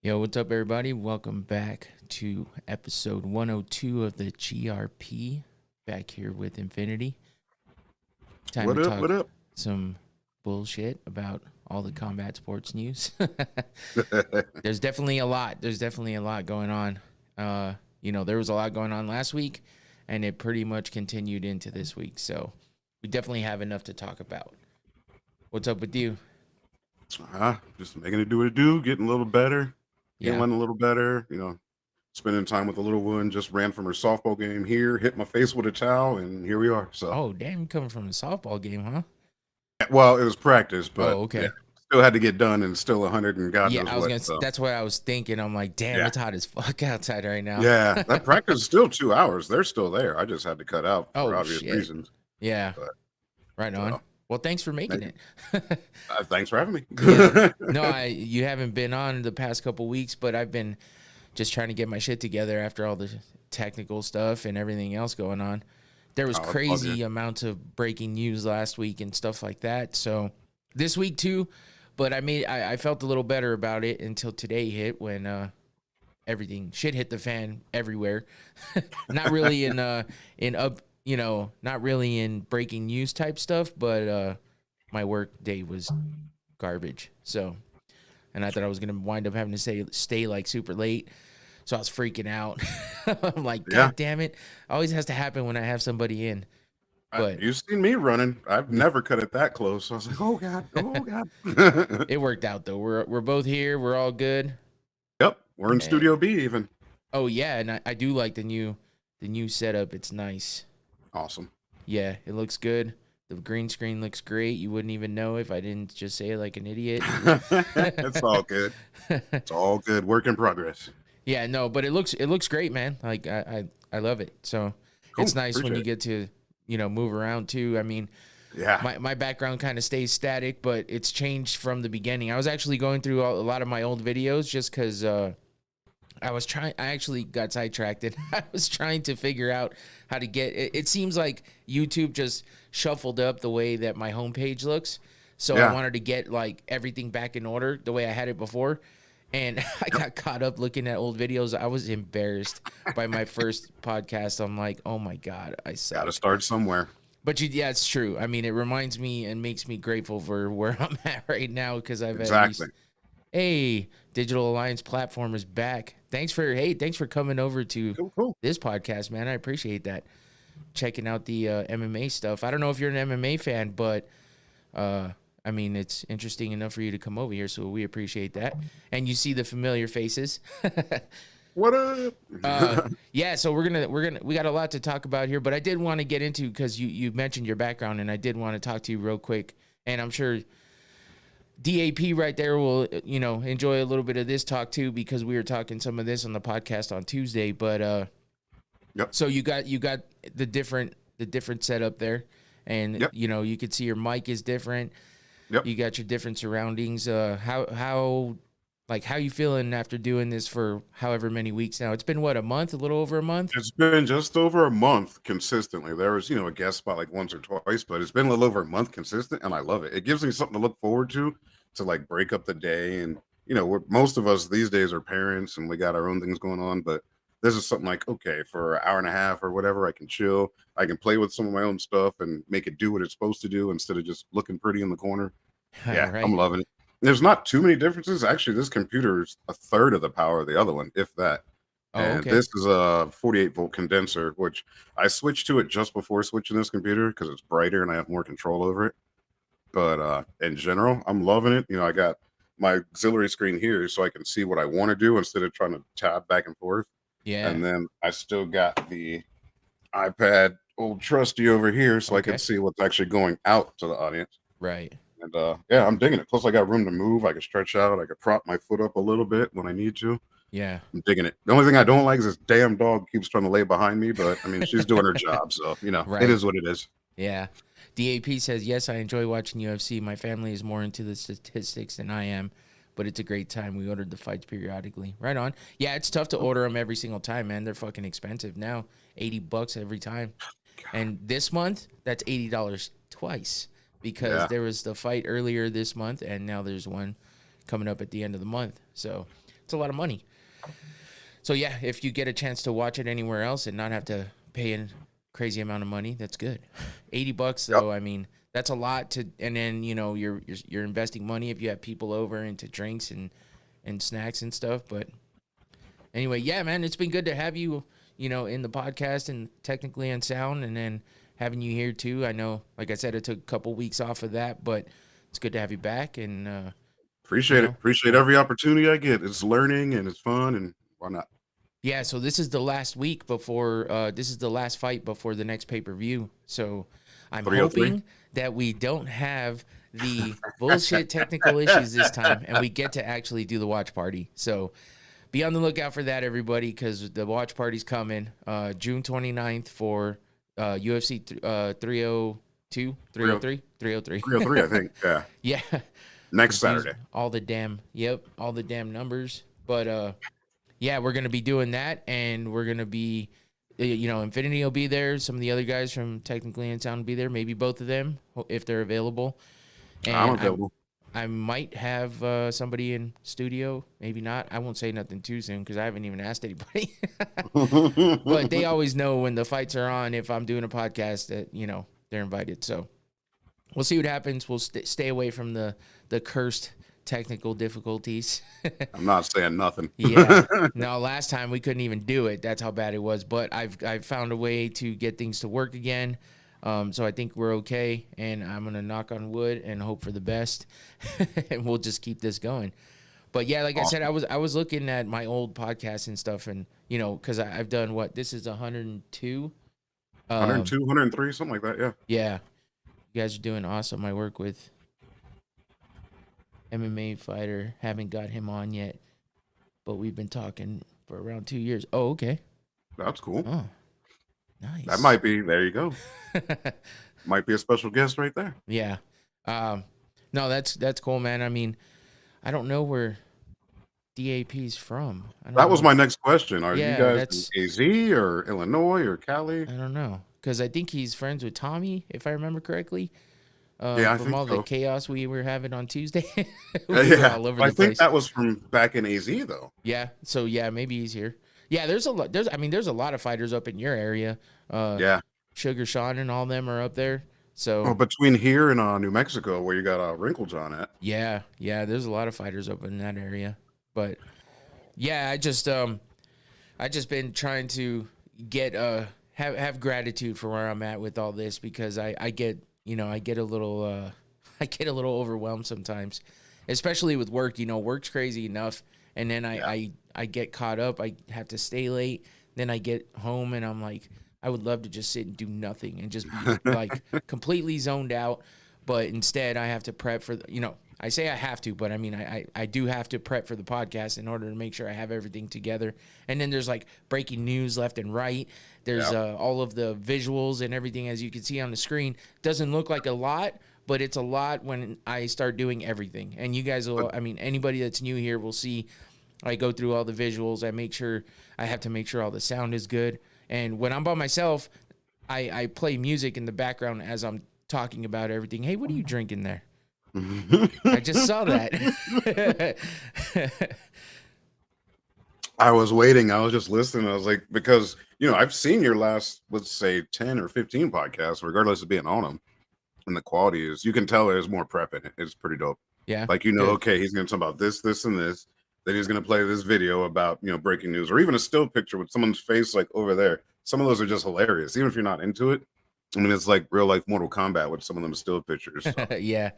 Yo, what's up, everybody? Welcome back to episode 102 of the GRP. Back here with Infinity. Time What to up? talk What up? some bullshit about all the combat sports news. There's definitely a lot. There's definitely a lot going on. There was a lot going on last week, and it pretty much continued into this week. So we definitely have enough to talk about. What's up with you? Just making it do what it do, getting a little better, Yeah. feeling a little better, spending time with the little one. Just ran from her softball game here, hit my face with a towel, and here we are. So, Oh, damn, you coming from a softball game, huh? well, it was practice, but Oh, yeah, okay. still had to get done and still 100 and God Yeah, knows I was what. gonna. So, That's what I was thinking. I'm like, damn, yeah, it's hot as fuck outside right now. yeah, that practice is still 2 hours. They're still there. I just had to cut out for Oh obvious shit. reasons. Yeah, But, right on. so, Well, thanks for making maybe, it. thanks for having me. Yeah. No, you haven't been on the past couple weeks, but I've been just trying to get my shit together after all the technical stuff and everything else going on. There was Oh, it's all good. crazy amounts of breaking news last week and stuff like that. So this week too, but I felt a little better about it until today hit when everything shit hit the fan everywhere. Not really not really in breaking news type stuff, but my work day was garbage. So, and I thought I was gonna wind up having to stay like super late. So I was freaking out. I'm like, Yeah. God damn it. Always has to happen when I have somebody in. But You've seen me running. I've yeah, never cut it that close. So I was like, oh God, oh God. it worked out though. We're both here. We're all good. Yep, we're in And, Studio B even. oh yeah, and I do like the new setup. It's nice. Awesome. Yeah, it looks good. The green screen looks great. You wouldn't even know if I didn't just say it like an idiot. It's all good. It's all good. Work in progress. Yeah, no, but it looks great, man. Like I love it. So it's Cool. nice when Appreciate you it. get to move around too. I mean, Yeah. my background kind of stays static, but it's changed from the beginning. I was actually going through a lot of my old videos just because I actually got sidetracked and I was trying to figure out how to get it. It seems like YouTube just shuffled up the way that my homepage looks. So I Yeah. wanted to get like everything back in order the way I had it before. And I got caught up looking at old videos. I was embarrassed by my first podcast. I'm like, oh my God, I Got to suck. start somewhere. But yeah, it's true. I mean, it reminds me and makes me grateful for where I'm at right now because I've at Exactly. least, hey, Digital Alliance platform is back. Thanks for coming over to Cool. Cool. this podcast, man. I appreciate that. Checking out the MMA stuff. I don't know if you're an MMA fan, but I mean, it's interesting enough for you to come over here, so we appreciate that. And you see the familiar faces. What up? Yeah, so we got a lot to talk about here, but I did want to get into because you mentioned your background, and I did want to talk to you real quick. And I'm sure DAP right there will enjoy a little bit of this talk too because we were talking some of this on the podcast on Tuesday. But Yep. so you got the different setup there, and Yep. you could see your mic is different. Yep. You got your different surroundings. How you feeling after doing this for however many weeks now? It's been what, a month, a little over a month? It's been just over a month consistently. There was, a guest spot like once or twice, but it's been a little over a month consistent, and I love it. It gives me something to look forward to like break up the day. And most of us these days are parents, and we got our own things going on. But this is something like, okay, for an hour and a half or whatever, I can chill. I can play with some of my own stuff and make it do what it's supposed to do instead of just looking pretty in the corner. All Yeah, I'm right. loving it. There's not too many differences. Actually, this computer is a third of the power of the other one, if that. Oh, And okay. this is a 48-volt condenser, which I switched to it just before switching this computer because it's brighter and I have more control over it. But in general, I'm loving it. I got my auxiliary screen here so I can see what I want to do instead of trying to tab back and forth. Yeah. And then I still got the iPad old trusty over here so I can Okay. see what's actually going out to the audience. Right. And yeah, I'm digging it. Plus, I got room to move. I can stretch out. I can prop my foot up a little bit when I need to. Yeah. I'm digging it. The only thing I don't like is this damn dog keeps trying to lay behind me, but I mean, she's doing her job, so it Right. is what it is. Yeah. DAP says, yes, I enjoy watching UFC. My family is more into the statistics than I am, but it's a great time. We ordered the fights periodically. Right on. Yeah, it's tough to order them every single time, man. They're fucking expensive now. $80 every time. And this month, that's $80 twice because Yeah, there was the fight earlier this month, and now there's one coming up at the end of the month. So It's a lot of money. So yeah, if you get a chance to watch it anywhere else and not have to pay a crazy amount of money, that's good. $80 Yep. though, I mean, that's a lot to. And then you're investing money if you have people over into drinks and snacks and stuff. But anyway, yeah, man, it's been good to have you, in the podcast and technically on sound, and then having you here too. I know, like I said, it took a couple weeks off of that, but it's good to have you back. And Appreciate it. Appreciate every opportunity I get. It's learning and it's fun, and why not? yeah, so this is the last week before this is the last fight before the next pay-per-view. So I'm 303? hoping that we don't have the bullshit technical issues this time and we get to actually do the watch party. So be on the lookout for that, everybody, because the watch party's coming June 29th for UFC 302, 303, 303. 303, I think. Yeah. Yeah. Next Saturday. All the damn numbers. But yeah, we're going to be doing that, and we're going to be, Infinity will be there. Some of the other guys from Technically and Sound will be there, maybe both of them, if they're available. And I'm available. I might have somebody in studio, maybe not. I won't say nothing too soon because I haven't even asked anybody. But they always know when the fights are on, if I'm doing a podcast, that, they're invited. So we'll see what happens. We'll stay away from the cursed technical difficulties. I'm not saying nothing. Yeah. No, last time we couldn't even do it. That's how bad it was. But I've found a way to get things to work again. So I think we're okay. And I'm going to knock on wood and hope for the best. And we'll just keep this going. But yeah, like awesome. I said, I was looking at my old podcasts and stuff, and because I've done this is 102. 102, 103, something like that. Yeah. Yeah. You guys are doing awesome. I work with MMA fighter. Haven't got him on yet, but we've been talking for around 2 years. Oh, okay. That's cool. Oh, nice. That might be. There you go. Might be a special guest right there. Yeah. No, that's cool, man. I mean, I don't know where DAP's from. That was my next question. Are you guys in AZ or Illinois or Cali? I don't know, because I think he's friends with Tommy, if I remember correctly. Yeah, I from think all so. the chaos we were having on Tuesday. Yeah, all over I the think place. that was from back in AZ though. Yeah, so yeah, maybe he's here. Yeah, there's a lot. There's a lot of fighters up in your area. Yeah, Sugar Sean and all them are up there. So between here and New Mexico, where you got Wrinkle John at. Yeah, there's a lot of fighters up in that area. But yeah, I just been trying to get have gratitude for where I'm at with all this, because I get a little overwhelmed sometimes, especially with work. Work's crazy enough, and then I get caught up. I have to stay late. Then I get home and I'm like, I would love to just sit and do nothing and just be like completely zoned out. But instead I have to prep for, I say I have to, but I mean, I do have to prep for the podcast in order to make sure I have everything together. And then there's like breaking news left and right. There's all of the visuals and everything, as you can see on the screen. Doesn't look like a lot, but it's a lot when I start doing everything. And you guys will, anybody that's new here will see I go through all the visuals. I have to make sure all the sound is good. And when I'm by myself, I play music in the background as I'm talking about everything. Hey, what are you drinking there? I just saw that. I was waiting. I was just listening. I was like, because, I've seen your last, let's say 10 or 15 podcasts, regardless of being on them. And the quality is, you can tell there's more prep in it. It's pretty dope. Yeah. Like, okay, he's going to talk about this, this, and this. Then he's going to play this video about, breaking news, or even a still picture with someone's face like over there. Some of those are just hilarious, even if you're not into it. I mean, it's like real life Mortal Kombat with some of them still pictures. So. Yeah.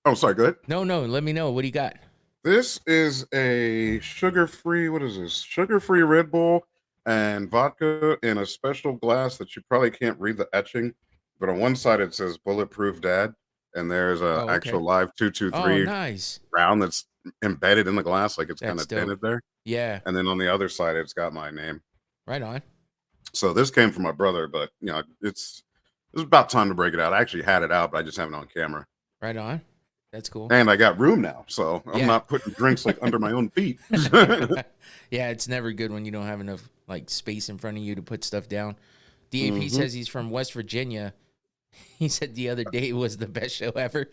Oh, sorry, go ahead. No, let me know. What do you got? This is a sugar-free, what is this? Sugar-free Red Bull and vodka in a special glass that you probably can't read the etching. But on one side it says Bulletproof Dad. And there's a actual live 223 nice round that's embedded in the glass, like it's kind of dented there. Yeah. And then on the other side, it's got my name. Right on. So this came from my brother, but it's about time to break it out. I actually had it out, but I just have it on camera. Right on. That's cool. And I got room now, so I'm not putting drinks like under my own feet. Yeah, it's never good when you don't have enough like space in front of you to put stuff down. DAP says he's from West Virginia. He said the other day was the best show ever.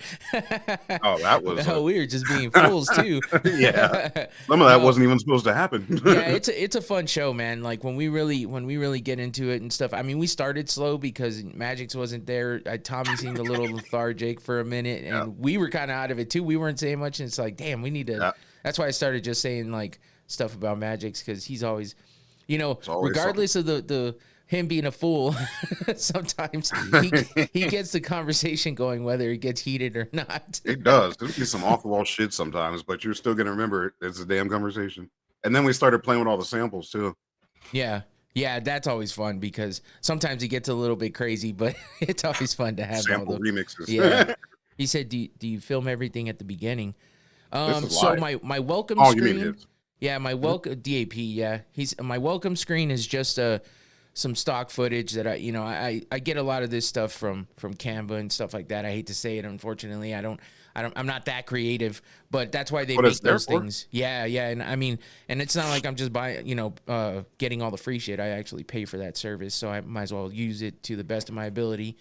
Oh, that was Oh, we were just being fools too. yeah. Some of that No, wasn't even supposed to happen. yeah, it's a fun show, man. Like when we really get into it and stuff. I mean, we started slow because Magic's wasn't there. Tommy seemed a little lethargic for a minute, Yeah. and we were kind of out of it too. We weren't saying much, and it's like, damn, we need to. Yeah. That's why I started just saying like stuff about Magic's because he's always, It's always regardless of the him being a fool, sometimes he gets the conversation going, whether it gets heated or not. It does. There'll be some off the wall shit sometimes, but you're still gonna remember it. It's a damn conversation. And then we started playing with all the samples too. Yeah. Yeah, that's always fun because sometimes it gets a little bit crazy, but it's always fun to have Sample all the remixes. Yeah. He said, do you film everything at the beginning? This is So live. my welcome Oh, you mean screen. his? Yeah, my welcome DAP, yeah. My welcome screen is just some stock footage that I get a lot of this stuff from Canva and stuff like that. I hate to say it, unfortunately. I'm not that creative, but that's why they What make it's there those for. things. Yeah, yeah, and I mean, and it's not like I'm just buying, getting all the free shit. I actually pay for that service, so I might as well use it to the best of my ability.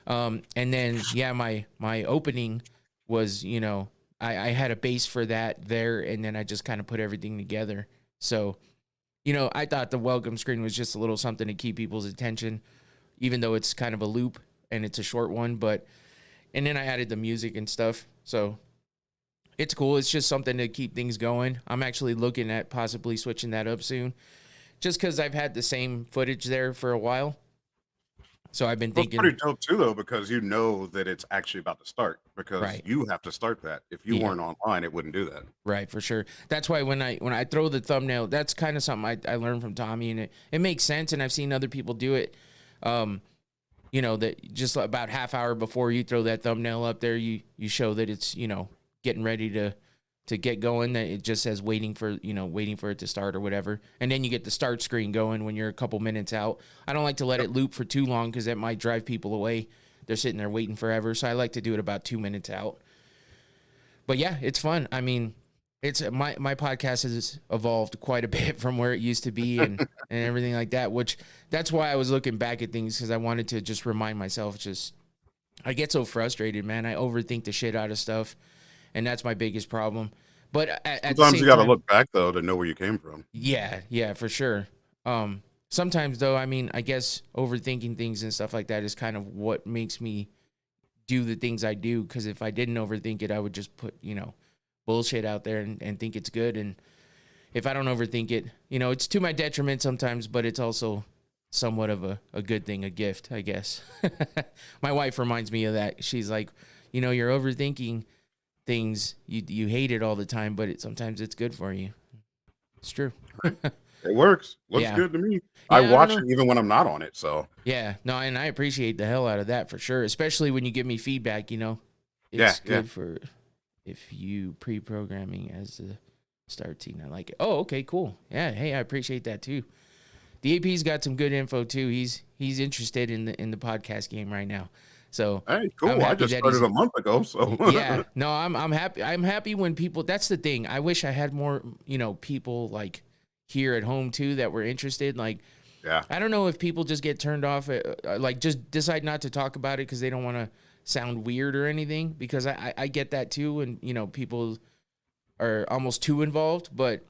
And then yeah, my opening was, I had a base for that there, and then I just kind of put everything together. So, I thought the welcome screen was just a little something to keep people's attention, even though it's kind of a loop and it's a short one. And then I added the music and stuff. So it's cool. It's just something to keep things going. I'm actually looking at possibly switching that up soon, just because I've had the same footage there for a while. So I've been Well, it's thinking, pretty dope too, though, because you know that it's actually about to start. Because right. you have to start that. If you Yeah. weren't online, it wouldn't do that. Right, for sure. That's why when I throw the thumbnail, that's kind of something I learned from Tommy, and it makes sense, and I've seen other people do it. That just about half hour before you throw that thumbnail up there, you show that it's, getting ready to get going, that it just says waiting for it to start or whatever. And then you get the start screen going when you're a couple minutes out. I don't like to let it loop for too long because that might drive people away. They're sitting there waiting forever. So I like to do it about 2 minutes out. But yeah, it's fun. I mean, it's my podcast has evolved quite a bit from where it used to be and everything like that, which that's why I was looking back at things, because I wanted to just remind myself, I get so frustrated, man. I overthink the shit out of stuff, and that's my biggest problem. But at the Sometimes same you got to time, look back though to know where you came from. yeah, for sure. Sometimes though, I mean, I guess overthinking things and stuff like that is kind of what makes me do the things I do, because if I didn't overthink it, I would just put, bullshit out there and think it's good. And if I don't overthink it, it's to my detriment sometimes, but it's also somewhat of a good thing, a gift, I guess. My wife reminds me of that. She's like, you're overthinking things. You hate it all the time, but sometimes it's good for you. It's true. It works. Looks Yeah. good to me. Yeah, I I watch don't it know. even when I'm not on it. So Yeah, no, and I appreciate the hell out of that for sure, especially when you give me feedback, It's Yeah, good for if you pre-programming as the start team. I like it. Oh, okay, cool. Yeah, hey, I appreciate that too. The AP's got some good info too. He's interested in the podcast game right now. So hey, I'm cool. I happy just that started he's a month ago. So yeah. No, I'm happy. I'm happy when people. That's the thing. I wish I had more, people like here at home too that were interested. Like, yeah. I don't know if people just get turned off, like just decide not to talk about it because they don't want to sound weird or anything. Because I get that too, and people are almost too involved. But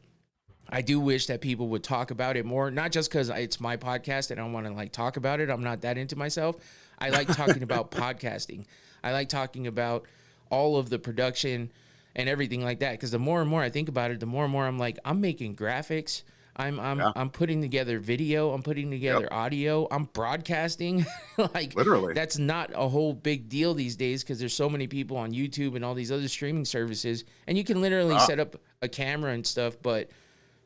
I do wish that people would talk about it more, not just because it's my podcast and I want to like talk about it. I'm not that into myself. I like talking about podcasting. I like talking about all of the production and everything like that. Because the more and more I think about it, the more and more I'm like, I'm making graphics. I'm putting together video. I'm putting together audio. I'm broadcasting. Like, Literally. that's not a whole big deal these days because there's so many people on YouTube and all these other streaming services, and you can literally set up a camera and stuff. But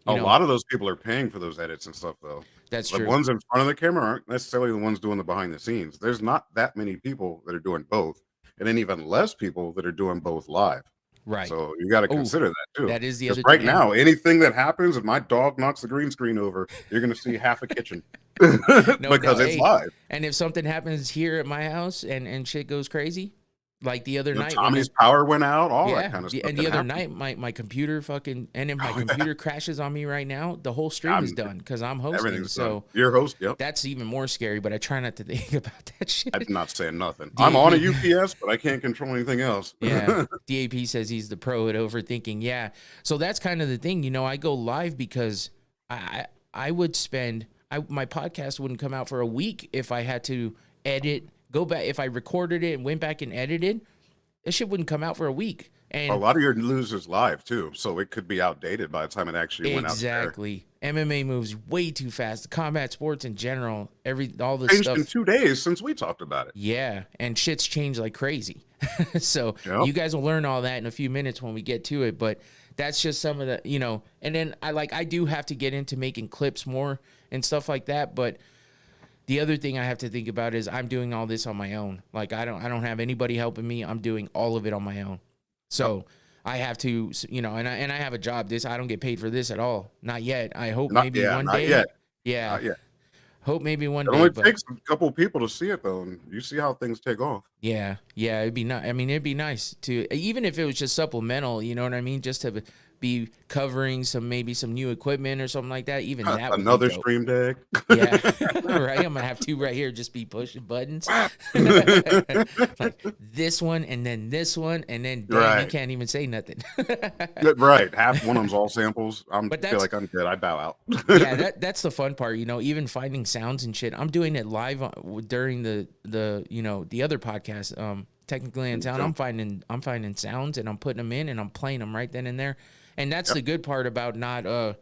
A lot of those people are paying for those edits and stuff, though. that's The true. ones in front of the camera aren't necessarily the ones doing the behind the scenes. There's not that many people that are doing both, and then even less people that are doing both live. Right. So you got to consider that too. That is the Because other right thing. now, anything that happens, if my dog knocks the green screen over, you're going to see half a kitchen No, because it's hey, live. and if something happens here at my house and shit goes crazy, Like the other night when Tommy's power went out, all that kind of stuff. and the other night my computer fucking, and if my computer crashes on me right now, the whole stream is done because I'm hosting. Everything's so done. You're host, yep. That's even more scary, but I try not to think about that shit. I'm not saying nothing. I'm on a UPS, but I can't control anything else. Yeah. DAP says he's the pro at overthinking. Yeah. So that's kind of the thing. You know, I go live because I would spend, my podcast wouldn't come out for a week if I had to edit, go back. If I recorded it and went back and edited, this shit wouldn't come out for a week. And a lot of your news is live too, so it could be outdated by the time it actually went out there. Exactly. MMA moves way too fast. Combat sports in general, all this changed stuff in 2 days since we talked about it. Yeah, and shit's changed like crazy. So you guys will learn all that in a few minutes when we get to it. But that's just some of the, you know. And then I do have to get into making clips more and stuff like that. But the other thing I have to think about is I'm doing all this on my own. Like I don't have anybody helping me. I'm doing all of it on my own. So I have to, you know, and I have a job. I don't get paid for this at all. Not yet. I hope maybe one day. Yet. Yeah. Not yet. Hope maybe one day. It only takes a couple of people to see it though, and you see how things take off. Yeah. It'd be nice. I mean, it'd be nice to, even if it was just supplemental. You know what I mean? Just to be covering maybe some new equipment or something like that. Even that would another be dope. stream deck. Yeah, right. I'm gonna have two right here, just be pushing buttons. Like this one, and then this one, and then you can't even say nothing. Right, half one of them's all samples. Feel like I'm good. I bow out. Yeah, that's the fun part. You know, even finding sounds and shit. I'm doing it live during the you know, the other podcast. Technically in town, I'm finding sounds and I'm putting them in and I'm playing them right then and there. And that's the good part about not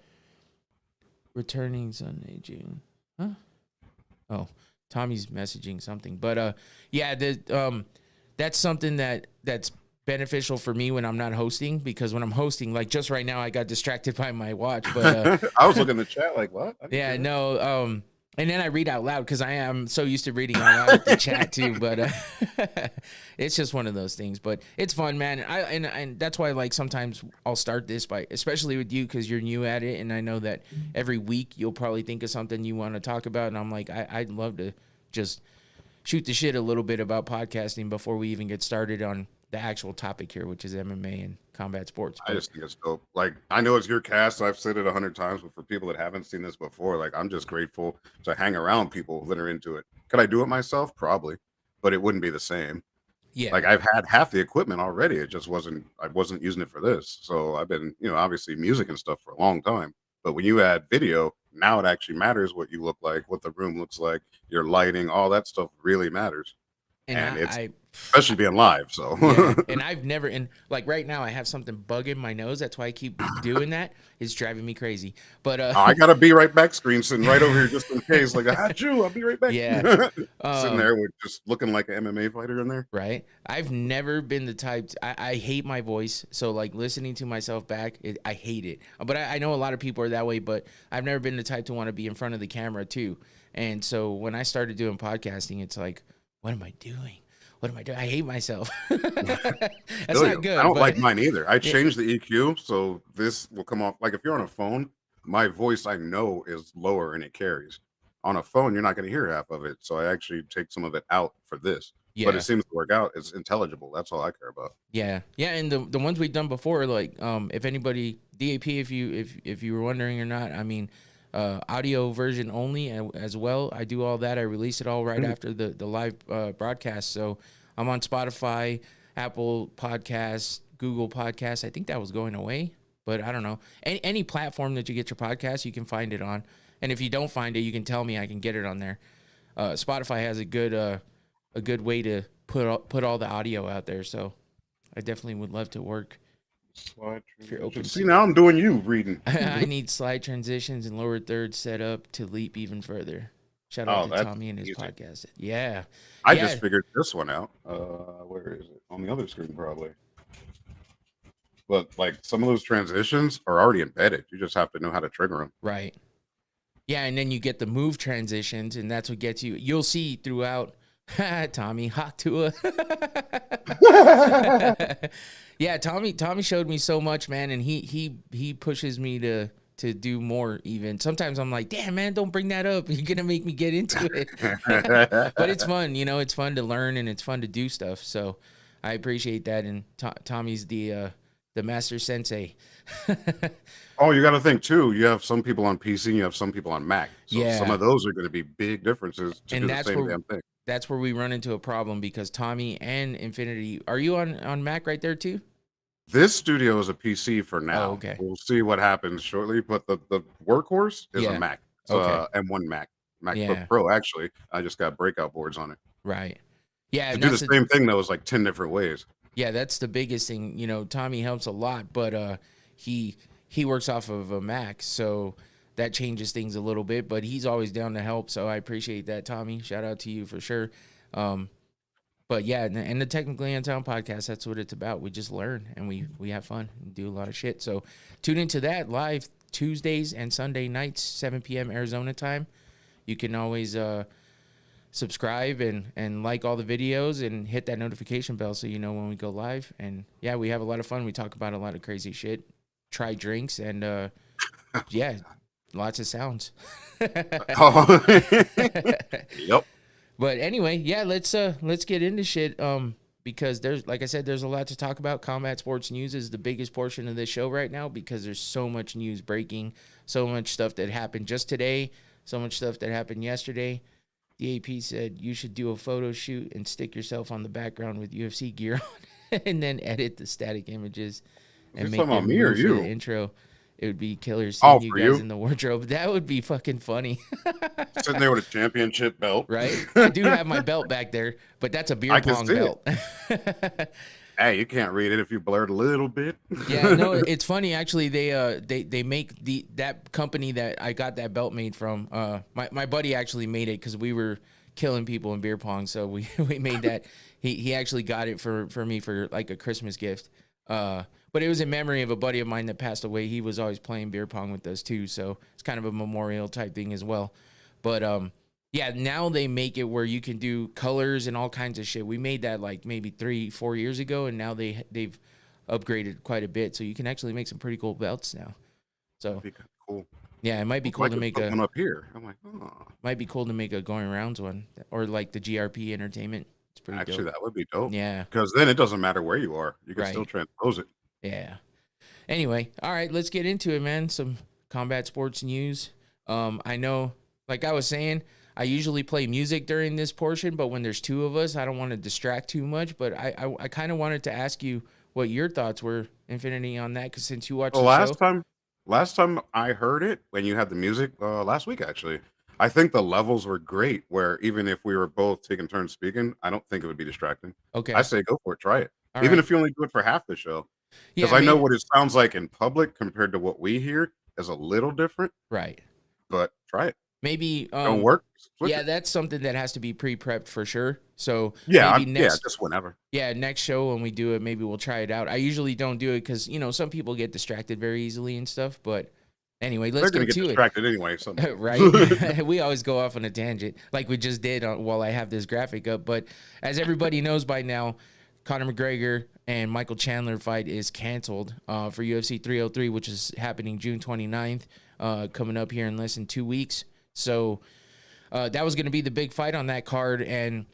returning Sunday, June. Huh? Oh, Tommy's messaging something. But yeah, that's something that's beneficial for me when I'm not hosting, because when I'm hosting, like just right now, I got distracted by my watch. But I was looking in the chat like, what? Yeah, no. And then I read out loud because I am so used to reading out loud with the chat too. But it's just one of those things. But it's fun, man. And that's why, like, sometimes I'll start this by, especially with you, because you're new at it, and I know that every week you'll probably think of something you want to talk about, and I'm like, I'd love to just shoot the shit a little bit about podcasting before we even get started on the actual topic here, which is MMA and combat sports. I just think it's dope. Like, I know it's your cast. I've said it 100 times, but for people that haven't seen this before, like, I'm just grateful to hang around people that are into it. Could I do it myself? Probably, but it wouldn't be the same. Yeah. Like, I've had half the equipment already. It just I wasn't using it for this. So I've been, you know, obviously music and stuff for a long time. But when you add video, now it actually matters what you look like, what the room looks like, your lighting, all that stuff really matters. And it's especially being live. So yeah. And I've never, and like right now I have something bugging my nose. That's why I keep doing that. It's driving me crazy. But I got a be right back screen sitting right over here just in case. Like, I had you, I'll be right back. Yeah. Sitting there with just looking like an MMA fighter in there. Right. I've never been the type, I hate my voice. So like listening to myself back, I hate it. But I know a lot of people are that way, but I've never been the type to want to be in front of the camera too. And so when I started doing podcasting, it's like, what am I doing? What am I doing? I hate myself. That's not good. I don't like mine either. I changed the EQ, so this will come off. Like, if you're on a phone, my voice, I know, is lower and it carries. On a phone, you're not going to hear half of it. So I actually take some of it out for this. Yeah. But it seems to work out. It's intelligible. That's all I care about. Yeah. Yeah. And the ones we've done before, like, if anybody, DAP, if you were wondering or not, I mean, audio version only as well. I do all that. I release it all right after the live broadcast. So I'm on Spotify, Apple Podcasts, Google Podcasts. I think that was going away, but I don't know. Any platform that you get your podcast, you can find it on. And if you don't find it, you can tell me. I can get it on there. Spotify has a good way to put all the audio out there. So I definitely would love to work. If you're open. See, now I'm doing you reading. I need slide transitions and lower thirds set up to leap even further. Shout out to Tommy and his podcast. Yeah. I just figured this one out. Where is it? On the other screen, probably. But like some of those transitions are already embedded. You just have to know how to trigger them. Right. Yeah, and then you get the move transitions, and that's what gets you. You'll see throughout. Tommy, hot Tua. Yeah, Tommy showed me so much, man, and he pushes me to do more even. Sometimes I'm like, damn, man, don't bring that up. You're gonna make me get into it. But it's fun, you know, it's fun to learn and it's fun to do stuff. So I appreciate that. And Tommy's the master sensei. Oh, you got to think too. You have some people on PC, you have some people on Mac. So some Yeah, of those are going to be big differences to and do the same damn thing. that's where we run into a problem because Tommy and Infinity. Are you on Mac right there too? This studio is a PC for Oh, now. okay. We'll see what happens shortly. But the workhorse is a Yeah. Mac. It's Okay. M1 Mac, MacBook Yeah. Pro. Actually, I just got breakout boards on it Right. Yeah, to and do the that's same thing. Though, is like 10 different ways. yeah, that's the biggest thing. You know, Tommy helps a lot, but he works off of a Mac, so that changes things a little bit. But he's always down to help, so I appreciate that, Tommy. Shout out to you for sure. But yeah, and the Technically Unsound podcast, that's what it's about. We just learn and we have fun and do a lot of shit. So tune into that live Tuesdays and Sunday nights, 7 p.m. Arizona time. You can always subscribe and like all the videos and hit that notification bell so you know when we go live. And yeah, we have a lot of fun. We talk about a lot of crazy shit, try drinks, and yeah, lots of sounds. Oh. Yep. But anyway, yeah, let's get into shit. Because there's, like I said, there's a lot to talk about. Combat Sports News is the biggest portion of this show right now because there's so much news breaking, so much stuff that happened just today, so much stuff that happened yesterday. The AP said you should do a photo shoot and stick yourself on the background with UFC gear on, and then edit the static images and make them me or move for you? the intro. It would be killer seeing you for guys you? in the wardrobe. That would be fucking funny. Sitting there with a championship belt, Right? I do have my belt back there, but that's a beer I can pong see belt. Hey, you can't read it if you blurred a little bit. Yeah, no, it's funny actually. They make that company that I got that belt made from. My buddy actually made it because we were killing people in beer pong, so we made that. He actually got it for me for like a Christmas gift. But it was in memory of a buddy of mine that passed away. He was always playing beer pong with us too, so it's kind of a memorial type thing as well. But yeah, now they make it where you can do colors and all kinds of shit. We made that like maybe 3-4 years ago, and now they've upgraded quite a bit, so you can actually make some pretty cool belts now. So That'd be kind of cool. yeah, it might be cool to make one up here. I'm like, oh, might be cool to make a going rounds one or like the GRP Entertainment. It's pretty actually, dope. that would be dope. Yeah, Because then it doesn't matter where you are; you can Right. still transpose it. yeah. Anyway, all right, let's get into it, man. Some combat sports news. I know, like I was saying, I usually play music during this portion, but when there's two of us, I don't want to distract too much. But I kind of wanted to ask you what your thoughts were, Infinity, on that, because since you watched The the show. last time I heard it, when you had the music, last week actually, I think the levels were great. Where even if we were both taking turns speaking, I don't think it would be distracting. Okay, I say go for it, try it. all Even right. if you only do it for half the show, because Yeah, I know what it sounds like in public compared to what we hear is a little different. right. But try it. Maybe Don't work. Switch yeah, it. that's something that has to be pre-prepped for sure. So Yeah, maybe next just whenever. yeah, next show when we do it, maybe we'll try it out. I usually don't do it because some people get distracted very easily and stuff. But anyway, let's They're gonna get get to distracted anyway. So it. Right? We always go off on a tangent like we just did while I have this graphic up. But as everybody knows by now, Conor McGregor and Michael Chandler fight is canceled for UFC 303, which is happening June 29th, coming up here in less than 2 weeks. So that was going to be the big fight on that card, and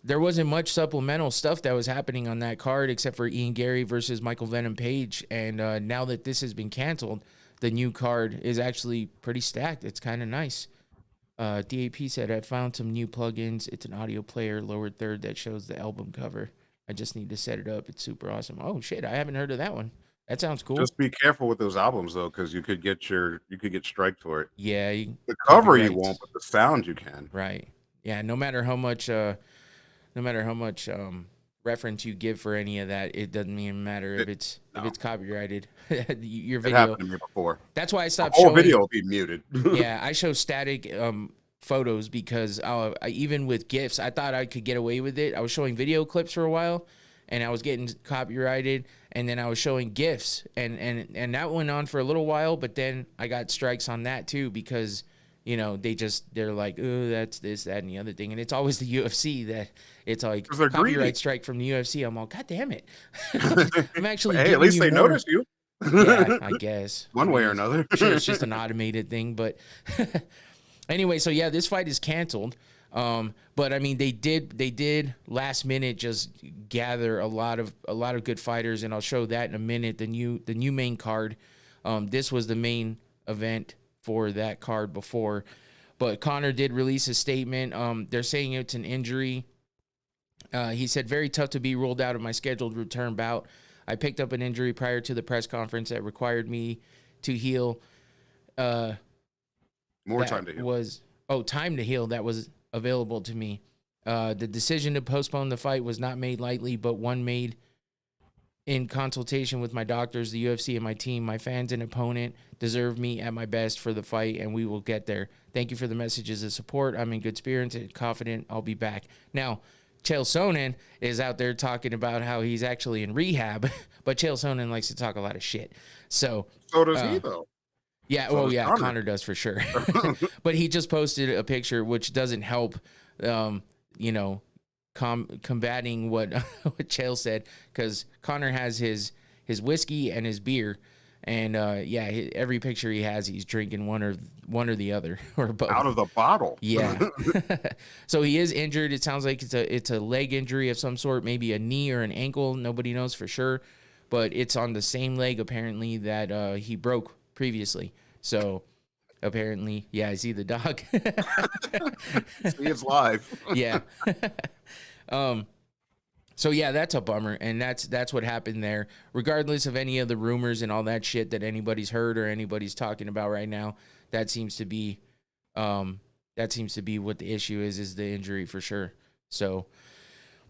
there wasn't much supplemental stuff that was happening on that card except for Ian Gary versus Michael Venom Page. And now that this has been canceled, the new card is actually pretty stacked. It's kind of nice. DAP said, I found some new plugins. It's an audio player, lower third, that shows the album cover. I just need to set it up. It's super awesome. Oh, shit. I haven't heard of that one. That sounds cool. just be careful with those albums though, because you could get striked for it. Yeah. The cover you copyrights. won't, but the sound you can. Right. Yeah. No matter how much reference you give for any of that, it doesn't even matter if it's copyrighted. Your It video. happened to me before. That's why I The stopped whole showing. video will be muted. Yeah, I show static photos because even with GIFs, I thought I could get away with it. I was showing video clips for a while, and I was getting copyrighted, and then I was showing GIFs, and that went on for a little while, but then I got strikes on that too because they're like, oh, that's this, that, and the other thing, and it's always the UFC that it's like 'Cause they're copyright greedy. strike from the UFC. I'm all, God damn it! I'm actually Hey, giving at least you they more. noticed you. Yeah, I guess One way or another. I'm sure it's just an automated thing, but anyway, so yeah, this fight is canceled. But I mean, they did last minute just gather a lot of good fighters, and I'll show that in a minute. The new main card. This was the main event for that card before, but Conor did release a statement. They're saying it's an injury. He said, very tough to be ruled out of my scheduled return bout. I picked up an injury prior to the press conference that required me to heal. More time to heal. Time to heal that was available to me. The decision to postpone the fight was not made lightly, but one made in consultation with my doctors, the UFC, and my team. My fans and opponent deserve me at my best for the fight, and we will get there. Thank you for the messages of support. I'm in good spirits and confident I'll be back. Now, Chael Sonnen is out there talking about how he's actually in rehab, but Chael Sonnen likes to talk a lot of shit. So does he, though. Yeah, So Conor does for sure. But he just posted a picture, which doesn't help, combating what Chael said, because Conor has his whiskey and his beer, and every picture he has, he's drinking one or the other or both out of the bottle. Yeah. So he is injured. It sounds like it's a leg injury of some sort, maybe a knee or an ankle. Nobody knows for sure, but it's on the same leg apparently that he broke previously. So apparently, I see the dog. See, it's live. Yeah. So yeah, that's a bummer, and that's what happened there. Regardless of any of the rumors and all that shit that anybody's heard or anybody's talking about right now, that seems to be what the issue is the injury for sure. So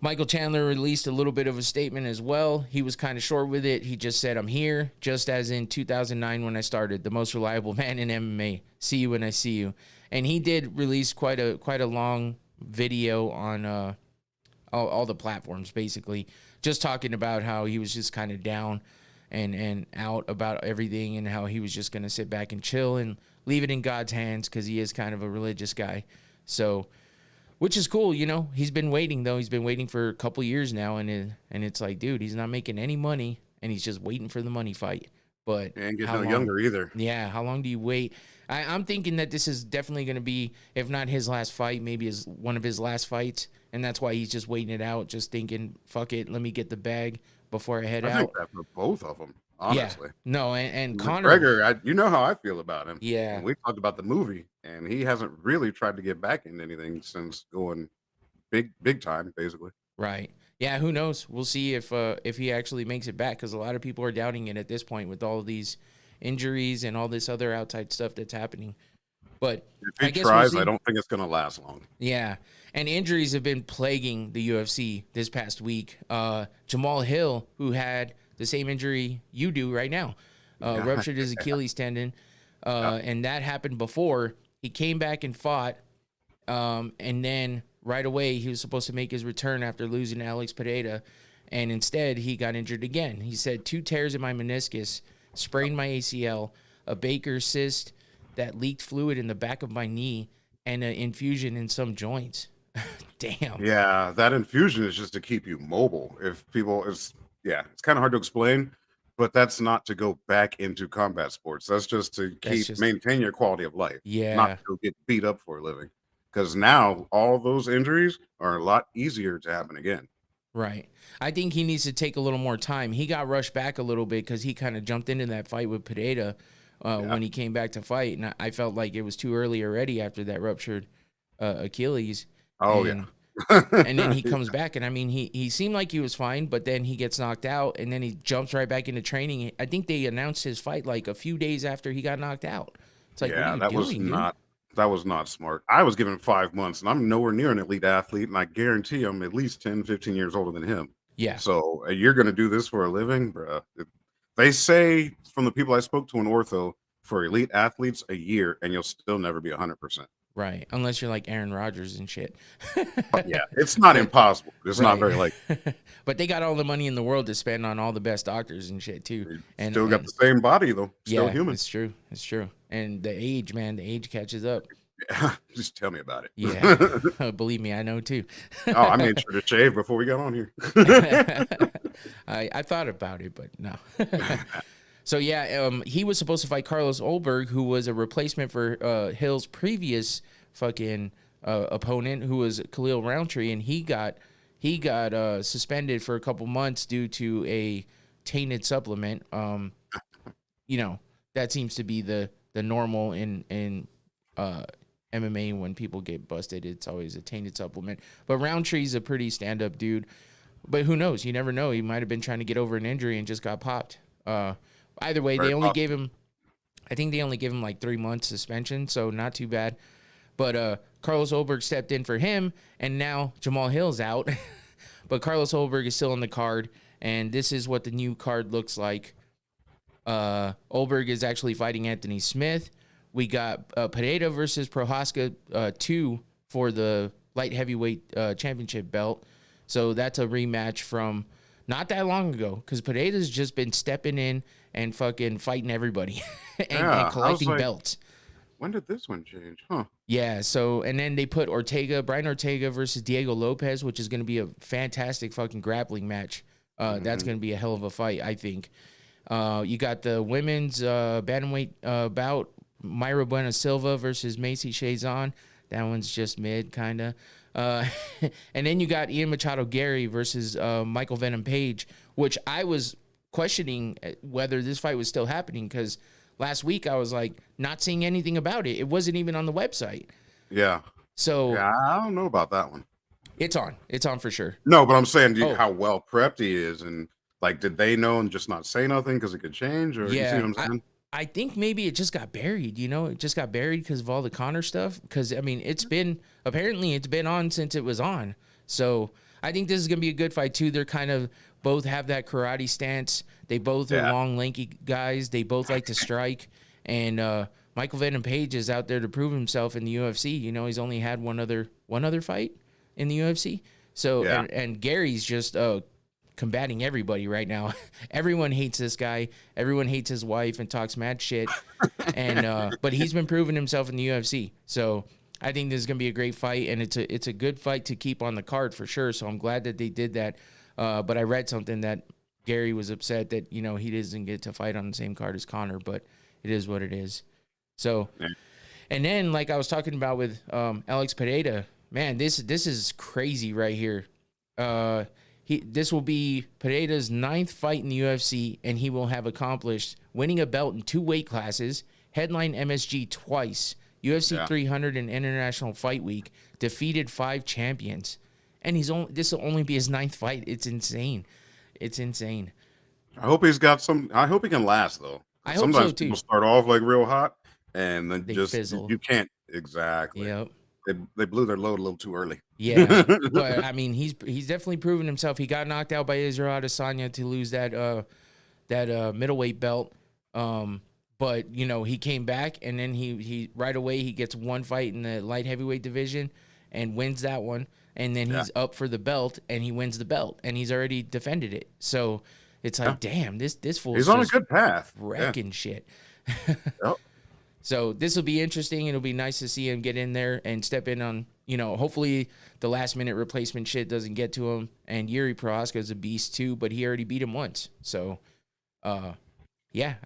Michael Chandler released a little bit of a statement as well. He was kind of short with it. He just said, "I'm here, just as in 2009 when I started, the most reliable man in MMA. See you when I see you." And he did release quite a long video on all the platforms, basically, just talking about how he was just kind of down and out about everything, and how he was just going to sit back and chill and leave it in God's hands, because he is kind of a religious guy. So, which is cool, He's been waiting, though. He's been waiting for a couple years now, and it's like, dude, he's not making any money, and he's just waiting for the money fight. But and get no younger either. Yeah, how long do you wait? I'm thinking that this is definitely going to be, if not his last fight, maybe one of his last fights, and that's why he's just waiting it out, just thinking, fuck it, let me get the bag before I head out. I think that for both of them, honestly. Yeah. No, and Conor, McGregor, you know how I feel about him. Yeah. And we talked about the movie, and he hasn't really tried to get back into anything since going big time, basically. Right. Yeah, who knows? We'll see if he actually makes it back, because a lot of people are doubting it at this point with all of these injuries and all this other outside stuff that's happening. But if he tries, I don't think it's going to last long. Yeah, and injuries have been plaguing the UFC this past week. Jamal Hill, who had the same injury you do right now, ruptured his Achilles tendon, and that happened before. He came back and fought, and then right away he was supposed to make his return after losing to Alex Pereira, and instead he got injured again. He said 2 tears in my meniscus, sprained my ACL, a Baker cyst that leaked fluid in the back of my knee, and an infusion in some joints. Damn. Yeah, that infusion is just to keep you mobile. It's kind of hard to explain, but that's not to go back into combat sports. That's just to maintain your quality of life. Yeah. Not to get beat up for a living. Because now all those injuries are a lot easier to happen again. Right. I think he needs to take a little more time. He got rushed back a little bit because he kind of jumped into that fight with Pereira when he came back to fight. And I felt like it was too early already after that ruptured Achilles. And then he comes back, and I mean, he seemed like he was fine, but then he gets knocked out, and then he jumps right back into training. I think they announced his fight like a few days after he got knocked out. It's like, yeah, what are you doing, that was not smart. I was given 5 months, and I'm nowhere near an elite athlete, and I guarantee I'm at least 10, 15 years older than him. Yeah. So you're going to do this for a living, bro? They say, from the people I spoke to in ortho, for elite athletes, a year, and you'll still never be 100%. Right, unless you're like Aaron Rodgers and shit. Yeah, it's not impossible. It's not very But they got all the money in the world to spend on all the best doctors and shit too. And still got the same body though. Still human. It's true. It's true. And the age, man, the age catches up. Yeah, just tell me about it. Yeah, believe me, I know too. I made sure to shave before we got on here. I thought about it, but no. So, he was supposed to fight Carlos Ulberg, who was a replacement for Hill's previous fucking opponent, who was Khalil Roundtree, and he got suspended for a couple months due to a tainted supplement. You know, that seems to be the normal in MMA when people get busted. It's always a tainted supplement. But Roundtree's a pretty stand up dude. But who knows? You never know. He might have been trying to get over an injury and just got popped. Either way, Very they only possible. gave him, I think they only gave him like 3 months suspension, so not too bad. But Carlos Ulberg stepped in for him, and now Jamal Hill's out. But Carlos Ulberg is still on the card, and this is what the new card looks like. Ulberg is actually fighting Anthony Smith. We got Pereira versus Prohaska 2 for the light heavyweight championship belt. So that's a rematch from not that long ago, because Pereira's just been stepping in and fucking fighting everybody and collecting belts. When did this one change? Huh? Yeah, so, and then they put Brian Ortega versus Diego Lopez, which is going to be a fantastic fucking grappling match. That's going to be a hell of a fight, I think. You got the women's bantamweight bout, Mayra Buena Silva versus Macy Chazon. That one's just mid, kind of. And then you got Ian Machado Gary versus Michael Venom Page, which I was questioning whether this fight was still happening, because last week I was like not seeing anything about it. It wasn't even on the website. Yeah. So yeah, I don't know about that one. It's on. It's on for sure. No, but I'm saying how well prepped he is, and like, did they know and just not say nothing because it could change? Or Yeah, you see what I'm saying? I think maybe it just got buried. It just got buried because of all the Connor stuff. Because I mean, it's been on since it was on. So I think this is gonna be a good fight too. They're kind of both have that karate stance. They both are long, lanky guys. They both like to strike. And Michael Venom Page is out there to prove himself in the UFC. He's only had one other fight in the UFC. So and Gary's just combating everybody right now. Everyone hates this guy. Everyone hates his wife and talks mad shit. And but he's been proving himself in the UFC. So I think this is gonna be a great fight, and it's a good fight to keep on the card for sure. So I'm glad that they did that. But I read something that Gary was upset that he doesn't get to fight on the same card as Connor, but it is what it is. So, and then like I was talking about with Alex Pereira, man, this is crazy right here. This will be Pereira's 9th fight in the UFC, and he will have accomplished winning a belt in 2 weight classes, headline MSG twice, UFC 300 and International Fight Week, defeated 5 champions, and this will only be his 9th fight. It's insane. It's insane. I hope he's got some. I hope he can last though. I hope Sometimes so too. People start off like real hot, and then They just fizzle. you can't exactly. Yep. They blew their load a little too early. Yeah, but I mean, he's definitely proven himself. He got knocked out by Israel Adesanya to lose that middleweight belt. But he came back, and then he right away he gets one fight in the light heavyweight division and wins that one, and then he's up for the belt and he wins the belt, and he's already defended it. So it's like, damn, this fool. He's on a good path, wrecking shit. Yep. So this will be interesting. It'll be nice to see him get in there and step in on, hopefully the last minute replacement shit doesn't get to him. And Yuri Prohaska is a beast too, but he already beat him once. So, I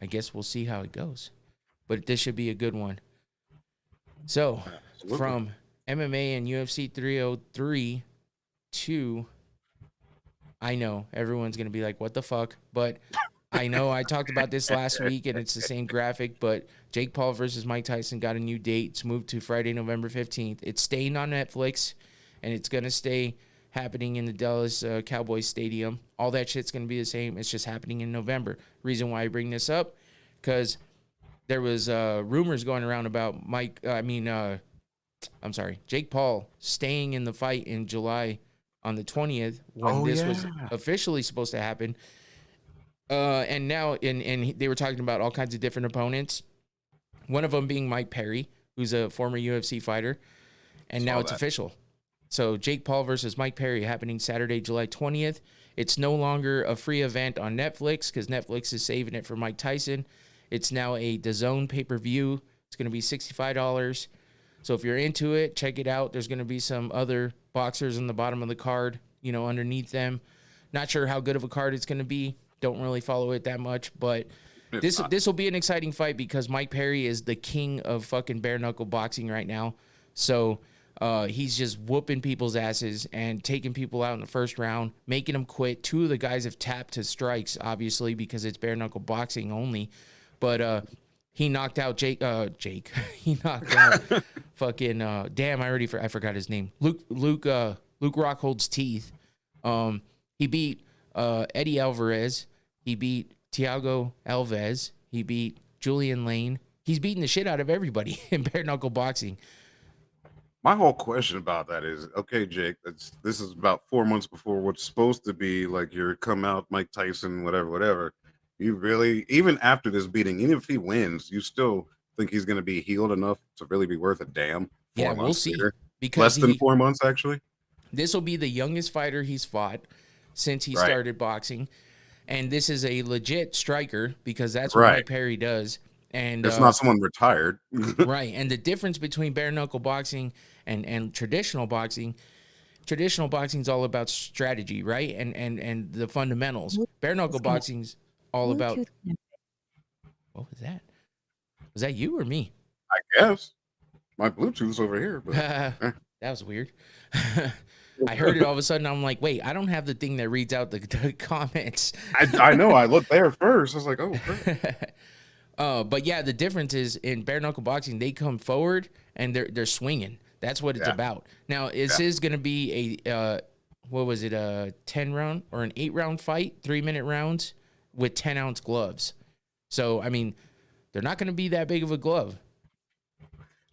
guess we'll see how it goes. But this should be a good one. So, from MMA and UFC 303 to, I know everyone's going to be like, what the fuck? But I know I talked about this last week, and it's the same graphic, but Jake Paul versus Mike Tyson got a new date. It's moved to Friday, November 15th. It's staying on Netflix, and it's going to stay happening in the Dallas Cowboys Stadium. All that shit's going to be the same. It's just happening in November. Reason why I bring this up, because there was rumors going around about Jake Paul staying in the fight in July on the 20th when this was officially supposed to happen. And now they were talking about all kinds of different opponents. One of them being Mike Perry, who's a former UFC fighter. And now it's official. So Jake Paul versus Mike Perry happening Saturday, July 20th. It's no longer a free event on Netflix because Netflix is saving it for Mike Tyson. It's now a DAZN pay-per-view. It's going to be $65. So if you're into it, check it out. There's going to be some other boxers on the bottom of the card, underneath them. Not sure how good of a card it's going to be. Don't really follow it that much, but this will be an exciting fight because Mike Perry is the king of fucking bare knuckle boxing right now. So He's just whooping people's asses and taking people out in the first round, making them quit. Two of the guys have tapped to strikes, obviously, because it's bare knuckle boxing only. But he knocked out Jake. He knocked out fucking. Damn, I forgot his name. Luke Rockhold's teeth. He beat Eddie Alvarez. He beat Thiago Alves. He beat Julian Lane. He's beating the shit out of everybody in bare knuckle boxing. My whole question about that is, okay, Jake, this is about 4 months before what's supposed to be like your come out Mike Tyson, whatever. You really, even after this beating, even if he wins, you still think he's going to be healed enough to really be worth a damn? Yeah, we'll see. Later? Because Less than 4 months, actually. This will be the youngest fighter he's fought since he started boxing. And this is a legit striker because that's what Mike Perry does. And it's not someone retired. Right. And the difference between bare knuckle boxing and traditional boxing is all about strategy, right? And the fundamentals. Bare knuckle boxing's all about. What was that? Was that you or me? I guess. My Bluetooth's over here. But, that was weird. I heard it all of a sudden. I'm like, wait, I don't have the thing that reads out the comments. I know. I looked there first. I was like, oh. But yeah, the difference is in bare knuckle boxing, they come forward and they're swinging. That's what it's about. Now, this is going to be a what was it, a 10-round or an 8-round fight, 3-minute rounds with 10-ounce gloves. So I mean, they're not going to be that big of a glove.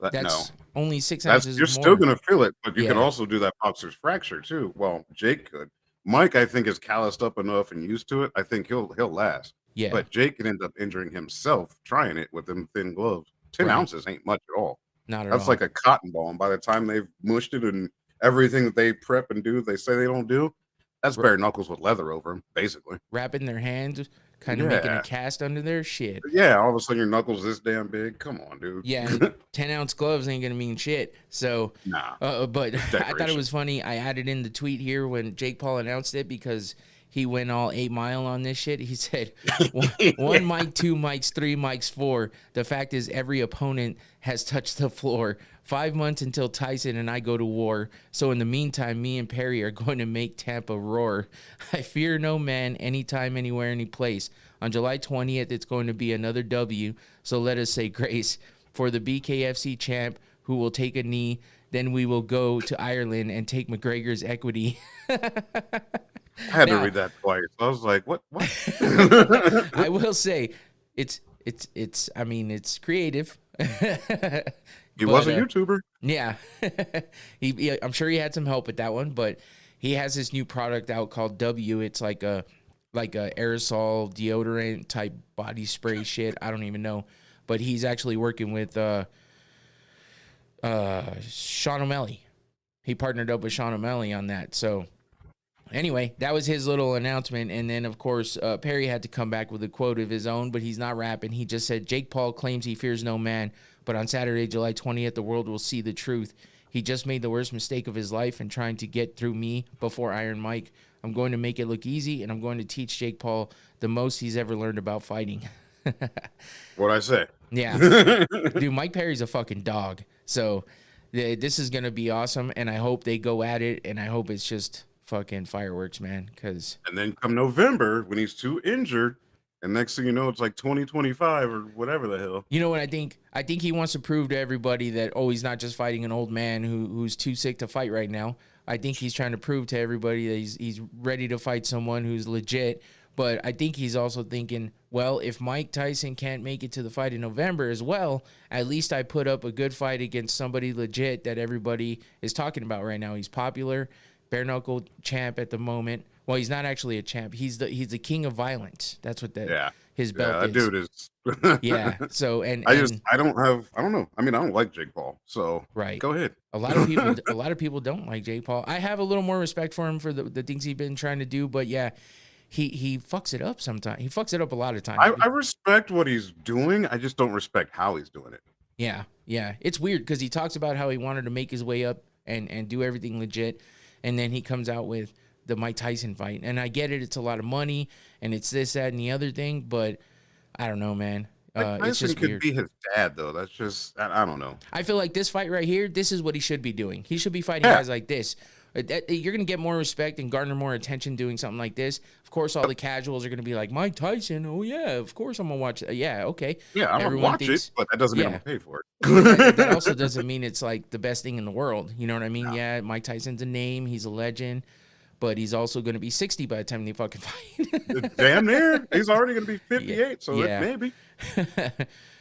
That's only 6 ounces. You're still going to feel it, but you can also do that boxer's fracture too. Well, Jake could. Mike, I think, is calloused up enough and used to it. I think he'll last. Yeah. But Jake can end up injuring himself trying it with them thin gloves. 10 ounces ain't much at all. Not at all. That's like a cotton ball. And by the time they've mushed it and everything that they prep and do, they say they don't do, that's bare knuckles with leather over them, basically. Wrapping their hands, kind of making a cast under their shit. Yeah, all of a sudden your knuckles this damn big. Come on, dude. Yeah, 10-ounce gloves ain't gonna mean shit. So, but I thought it was funny. I added in the tweet here when Jake Paul announced it because he went all 8 Mile on this shit. He said, one mic, 2 mics, 3 mics, 4. The fact is every opponent has touched the floor. 5 months until Tyson and I go to war. So in the meantime, me and Perry are going to make Tampa roar. I fear no man, anytime, anywhere, any place. On July 20th, it's going to be another W. So let us say grace for the BKFC champ who will take a knee. Then we will go to Ireland and take McGregor's equity. I had to read that twice. I was like, what? I will say it's creative. He was a YouTuber. Yeah. I'm sure he had some help with that one, but he has this new product out called W. It's like a aerosol deodorant type body spray shit. I don't even know. But he's actually working with Sean O'Malley. He partnered up with Sean O'Malley on that. So anyway, that was his little announcement. And then, of course, Perry had to come back with a quote of his own, but he's not rapping. He just said, Jake Paul claims he fears no man, but on Saturday, July 20th, the world will see the truth. He just made the worst mistake of his life in trying to get through me before Iron Mike. I'm going to make it look easy, and I'm going to teach Jake Paul the most he's ever learned about fighting. What'd I say? Yeah. Dude, Mike Perry's a fucking dog. So this is going to be awesome, and I hope they go at it, and I hope it's just fucking fireworks, man. And then come November, when he's too injured, and next thing you know, it's like 2025 or whatever the hell. You know what I think? I think he wants to prove to everybody that, he's not just fighting an old man who's too sick to fight right now. I think he's trying to prove to everybody that he's ready to fight someone who's legit. But I think he's also thinking, well, if Mike Tyson can't make it to the fight in November as well, at least I put up a good fight against somebody legit that everybody is talking about right now. He's popular, bare knuckle champ at the moment. Well, he's not actually a champ. He's the king of violence. That's what his belt is. That dude is. Yeah. So I don't know. I mean, I don't like Jake Paul. So go ahead. A lot of people don't like Jake Paul. I have a little more respect for him for the things he's been trying to do, but yeah. He fucks it up sometimes. He fucks it up a lot of times. I respect what he's doing. I just don't respect how he's doing it. Yeah. It's weird because he talks about how he wanted to make his way up and do everything legit. And then he comes out with the Mike Tyson fight. And I get it. It's a lot of money and it's this, that, and the other thing. But I don't know, man. Like It's Tyson just could weird. be his dad though. That's just I don't know. I feel like this fight right here, this is what he should be doing. He should be fighting Yeah. guys like this. You're going to get more respect and garner more attention doing something like this. Of course, all the casuals are going to be like, Mike Tyson. Oh, yeah, of course I'm going to watch. Yeah, okay. Yeah, I'm gonna Everyone watch thinks, it, but that doesn't mean I'm yeah. gonna pay for But that it. also doesn't mean it's like the best thing in the world. You know what I mean? No. Yeah, Mike Tyson's a name. He's a legend. But he's also going to be 60 by the time they fucking fight. Damn near. He's already gonna be 58, Yeah. so it maybe.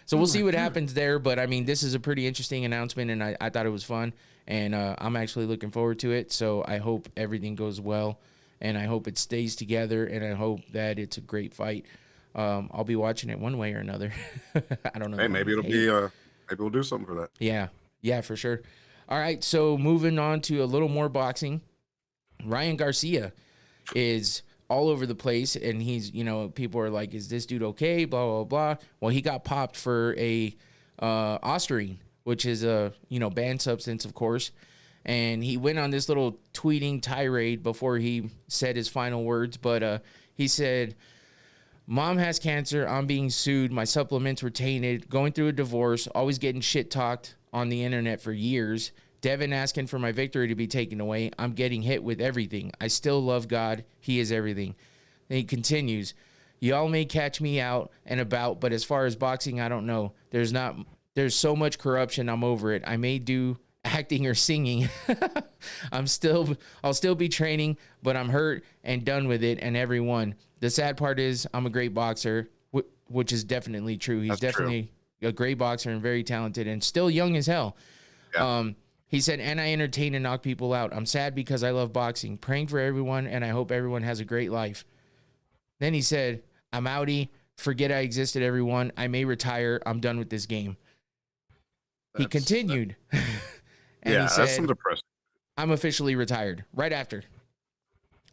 So we'll see what God. happens there. But I mean, this is a pretty interesting announcement, and I thought it was fun, and I'm actually looking forward to it. So I hope everything goes well, and I hope it stays together, and I hope that it's a great fight. I'll be watching it one way or another. I don't know. Hey, maybe it'll be maybe we'll do something for that. Yeah, for sure. All right, so moving on to a little more boxing. Ryan Garcia is all over the place, and he's, people are like, is this dude okay? Blah, blah, blah. Well, he got popped for a Ostarine, which is a, banned substance, of course. And he went on this little tweeting tirade before he said his final words. But he said, Mom has cancer. I'm being sued. My supplements were tainted. Going through a divorce. Always getting shit talked on the internet for years. Devin asking for my victory to be taken away. I'm getting hit with everything. I still love God. He is everything. And he continues, y'all may catch me out and about, but as far as boxing, I don't know. There's so much corruption. I'm over it. I may do acting or singing. I'll still be training, but I'm hurt and done with it and everyone. The sad part is I'm a great boxer, which is definitely true. He's definitely a great boxer and very talented and still young as hell. Yeah. He said, and I entertain and knock people out. I'm sad because I love boxing, praying for everyone, and I hope everyone has a great life. Then he said, I'm outie. Forget I existed, everyone. I may retire. I'm done with this game. He continued. And he said, that's some depressing. I'm officially retired right after.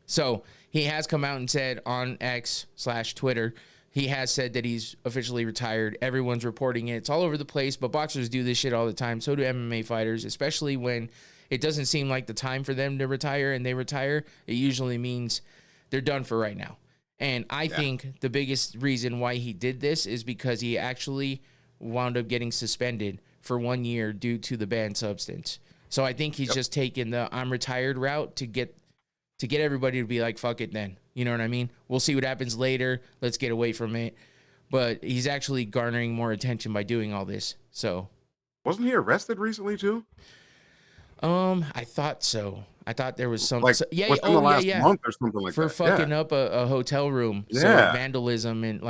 So he has come out and said on X/Twitter, he has said that he's officially retired. Everyone's reporting it. It's all over the place, but boxers do this shit all the time. So do MMA fighters, especially when it doesn't seem like the time for them to retire and they retire. It usually means they're done for right now. And I think the biggest reason why he did this is because he actually wound up getting suspended for 1 year due to the banned substance. So I think he's just taking the I'm retired route to get everybody to be like, fuck it then. You know what I mean? We'll see what happens later. Let's get away from it. But he's actually garnering more attention by doing all this. So Wasn't he arrested recently too? I thought so. I thought there was some within the last month or something like for that. fucking up a hotel room. So like vandalism and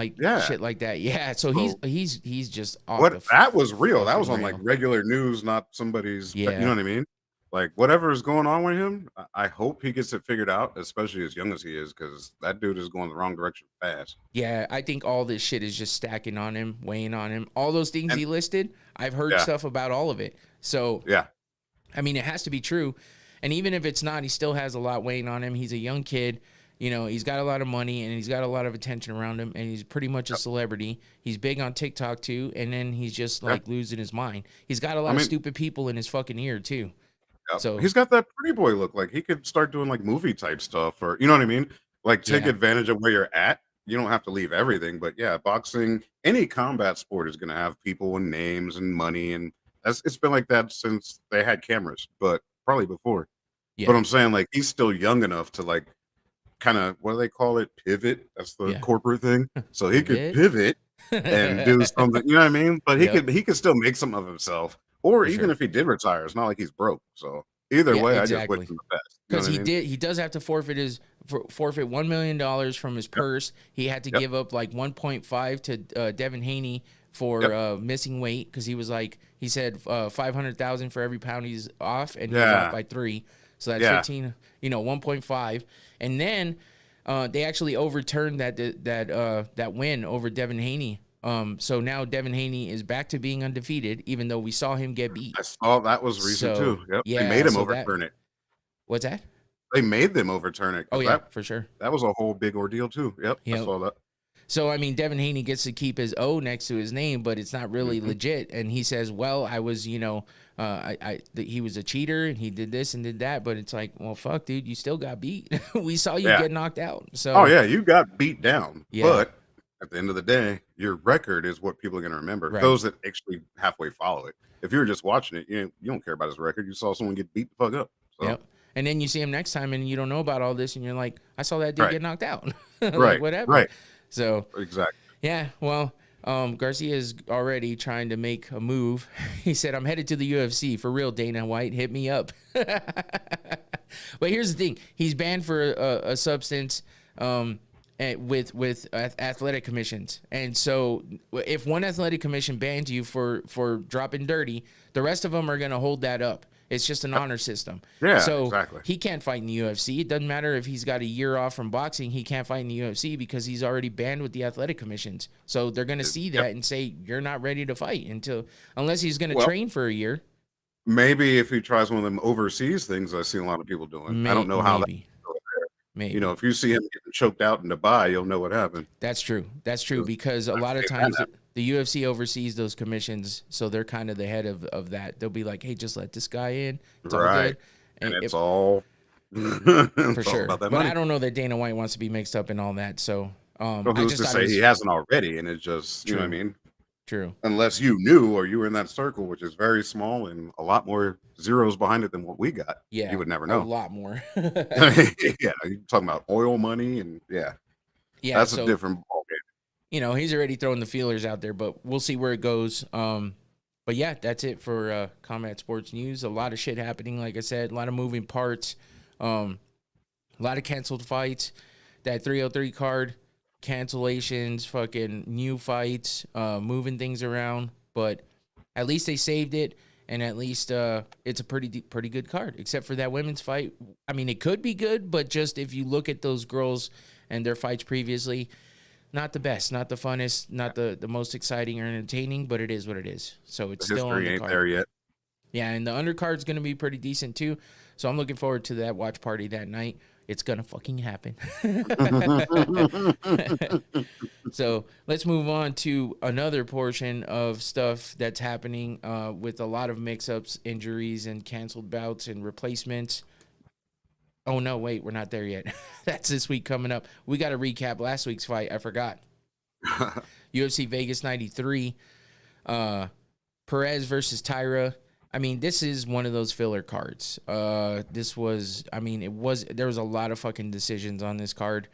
shit like that. Yeah. So he's just off that was real. That was on rail. like regular news, not somebody's. Yeah. You know what I mean? Like whatever is going on with him, I hope he gets it figured out, especially as young as he is, because that dude is going the wrong direction fast. Yeah, I think all this shit is just stacking on him, weighing on him. All those things he listed, I've heard stuff about all of it. So I mean, it has to be true. And even if it's not, he still has a lot weighing on him. He's a young kid. He's got a lot of money and he's got a lot of attention around him, and he's pretty much a celebrity. He's big on TikTok too, and then he's just like losing his mind. He's got a lot of stupid people in his fucking ear too. So he's got that pretty boy look. Like he could start doing like movie type stuff, or you know what I mean? Like take advantage of where you're at. You don't have to leave everything, but boxing, any combat sport is going to have people and names and money, and it's been like that since they had cameras, but probably before. Yeah. But I'm saying like he's still young enough to like kind of, what do they call it? Pivot. That's the corporate thing. So he could pivot and do something. You know what I mean? But he could still make something of himself. Or even if he did retire, it's not like he's broke. So either way, I just wish him the best. Because he does have to forfeit $1 million from his purse. He had to give up like 1.5 to Devin Haney for missing weight, because he said 500,000 for every pound he's off, and he was off by 3. So that's 15, 1.5. And then they actually overturned that win over Devin Haney. So now Devin Haney is back to being undefeated, even though we saw him get beat. I saw that was recent too. Yep. They made him overturn it. What's that? They made them overturn it. Oh yeah, for sure. That was a whole big ordeal too. Yep. I saw that. So I mean, Devin Haney gets to keep his O next to his name, but it's not really legit. And he says, "Well, I was, he was a cheater and he did this and did that." But it's like, well, fuck, dude, you still got beat. We saw you get knocked out. So you got beat down. But at the end of the day, your record is what people are going to remember. Right. Those that actually halfway follow it. If you're just watching it, you don't care about his record. You saw someone get beat the fuck up. So. Yep. And then you see him next time and you don't know about all this and you're like, I saw that dude Right. get knocked out. Like, Right. whatever. Right. So exactly. Yeah, well, Garcia is already trying to make a move. He said, I'm headed to the UFC. For real, Dana White, hit me up. But here's the thing. He's banned for a substance with athletic commissions. And so if one athletic commission bans you for dropping dirty, the rest of them are going to hold that up. It's just an honor system. Yeah, so exactly. He can't fight in the UFC. It doesn't matter if he's got a year off from boxing. He can't fight in the UFC because he's already banned with the athletic commissions. So they're going to see that and say, you're not ready to fight unless he's going to train for a year. Maybe if he tries one of them overseas things I see a lot of people doing. I don't know how maybe. You know, if you see him getting choked out in Dubai, you'll know what happened. That's true. That's true because a lot of times the UFC oversees those commissions, so they're kind of the head of that. They'll be like, hey, just let this guy in. It's all good. And it's all for sure. About that but money. I don't know that Dana White wants to be mixed up in all that. So who's to say he hasn't already? And it's just, you know what I mean? True. Unless you knew or you were in that circle, which is very small and a lot more zeros behind it than what we got. Yeah. You would never know. A lot more. Yeah. You're talking about oil money and yeah. That's a different ballgame. You know, he's already throwing the feelers out there, but we'll see where it goes. But yeah, that's it for Combat Sports News. A lot of shit happening, like I said, a lot of moving parts, a lot of canceled fights. That 303 card, cancellations, fucking new fights, moving things around. But at least they saved it, and at least it's a pretty good card, except for that women's fight. I mean, it could be good, but just if you look at those girls and their fights previously, not the best, not the funnest, not the most exciting or entertaining, but it is what it is. So it's still on the ain't card. There yet. Yeah, and the undercard's going to be pretty decent too. So I'm looking forward to that watch party that night. It's going to fucking happen. So let's move on to another portion of stuff that's happening with a lot of mix-ups, injuries, and canceled bouts and replacements. Oh, no, wait, we're not there yet. That's this week coming up. We got to recap last week's fight. I forgot. UFC Vegas 93. Perez versus Tyra. I mean, this is one of those filler cards. There was a lot of fucking decisions on this card.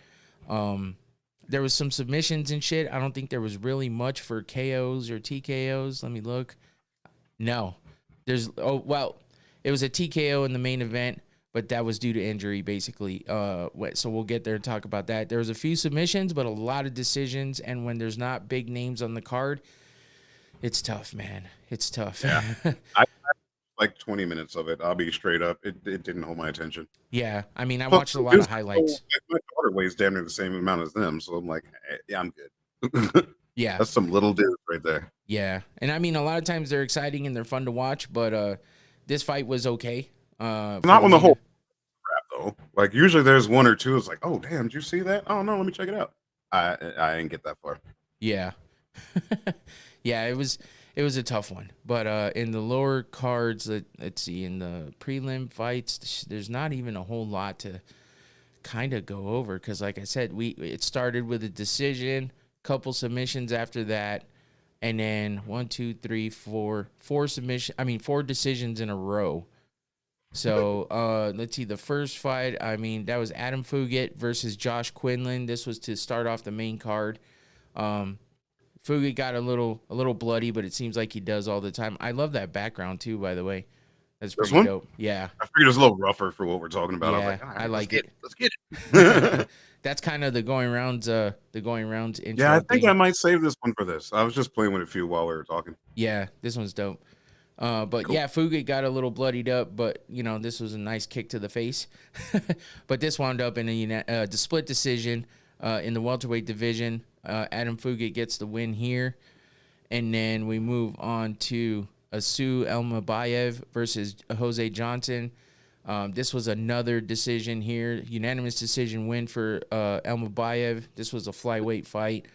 There was some submissions and shit. I don't think there was really much for KOs or TKOs. Let me look. No. It was a TKO in the main event, but that was due to injury, basically. So we'll get there and talk about that. There was a few submissions, but a lot of decisions, and when there's not big names on the card, it's tough, man. It's tough. Yeah. I like 20 minutes of it. I'll be straight up. It didn't hold my attention. Yeah. I mean, I watched a lot of highlights. My daughter weighs damn near the same amount as them, so I'm like, yeah, I'm good. Yeah. That's some little dudes right there. Yeah. And I mean, a lot of times they're exciting and they're fun to watch, but this fight was okay. Not on the whole crap, though. Like, usually there's one or two. It's like, oh, damn, did you see that? Oh, no, let me check it out. I didn't get that far. Yeah. Yeah, it was a tough one. But in the lower cards, let's see, in the prelim fights, there's not even a whole lot to kind of go over because, like I said, it started with a decision, couple submissions after that, and then 4 decisions in a row. So let's see, the first fight, I mean, that was Adam Fugit versus Josh Quinlan. This was to start off the main card. Fugit got a little bloody, but it seems like he does all the time. I love that background too, by the way. That's pretty dope. Yeah. I figured it was a little rougher for what we're talking about. Yeah, I was like, all right, I like it. Let's get it. That's kind of the going rounds intro. Yeah, I think I might save this one for this. I was just playing with a few while we were talking. Yeah, this one's dope. But cool. Yeah, Fugit got a little bloodied up, but this was a nice kick to the face. But this wound up in the split decision in the welterweight division. Adam Fugit gets the win here, and then we move on to Asu Elmabayev versus Jose Johnson. This was another decision here, unanimous decision win for Elmabayev. This was a flyweight fight.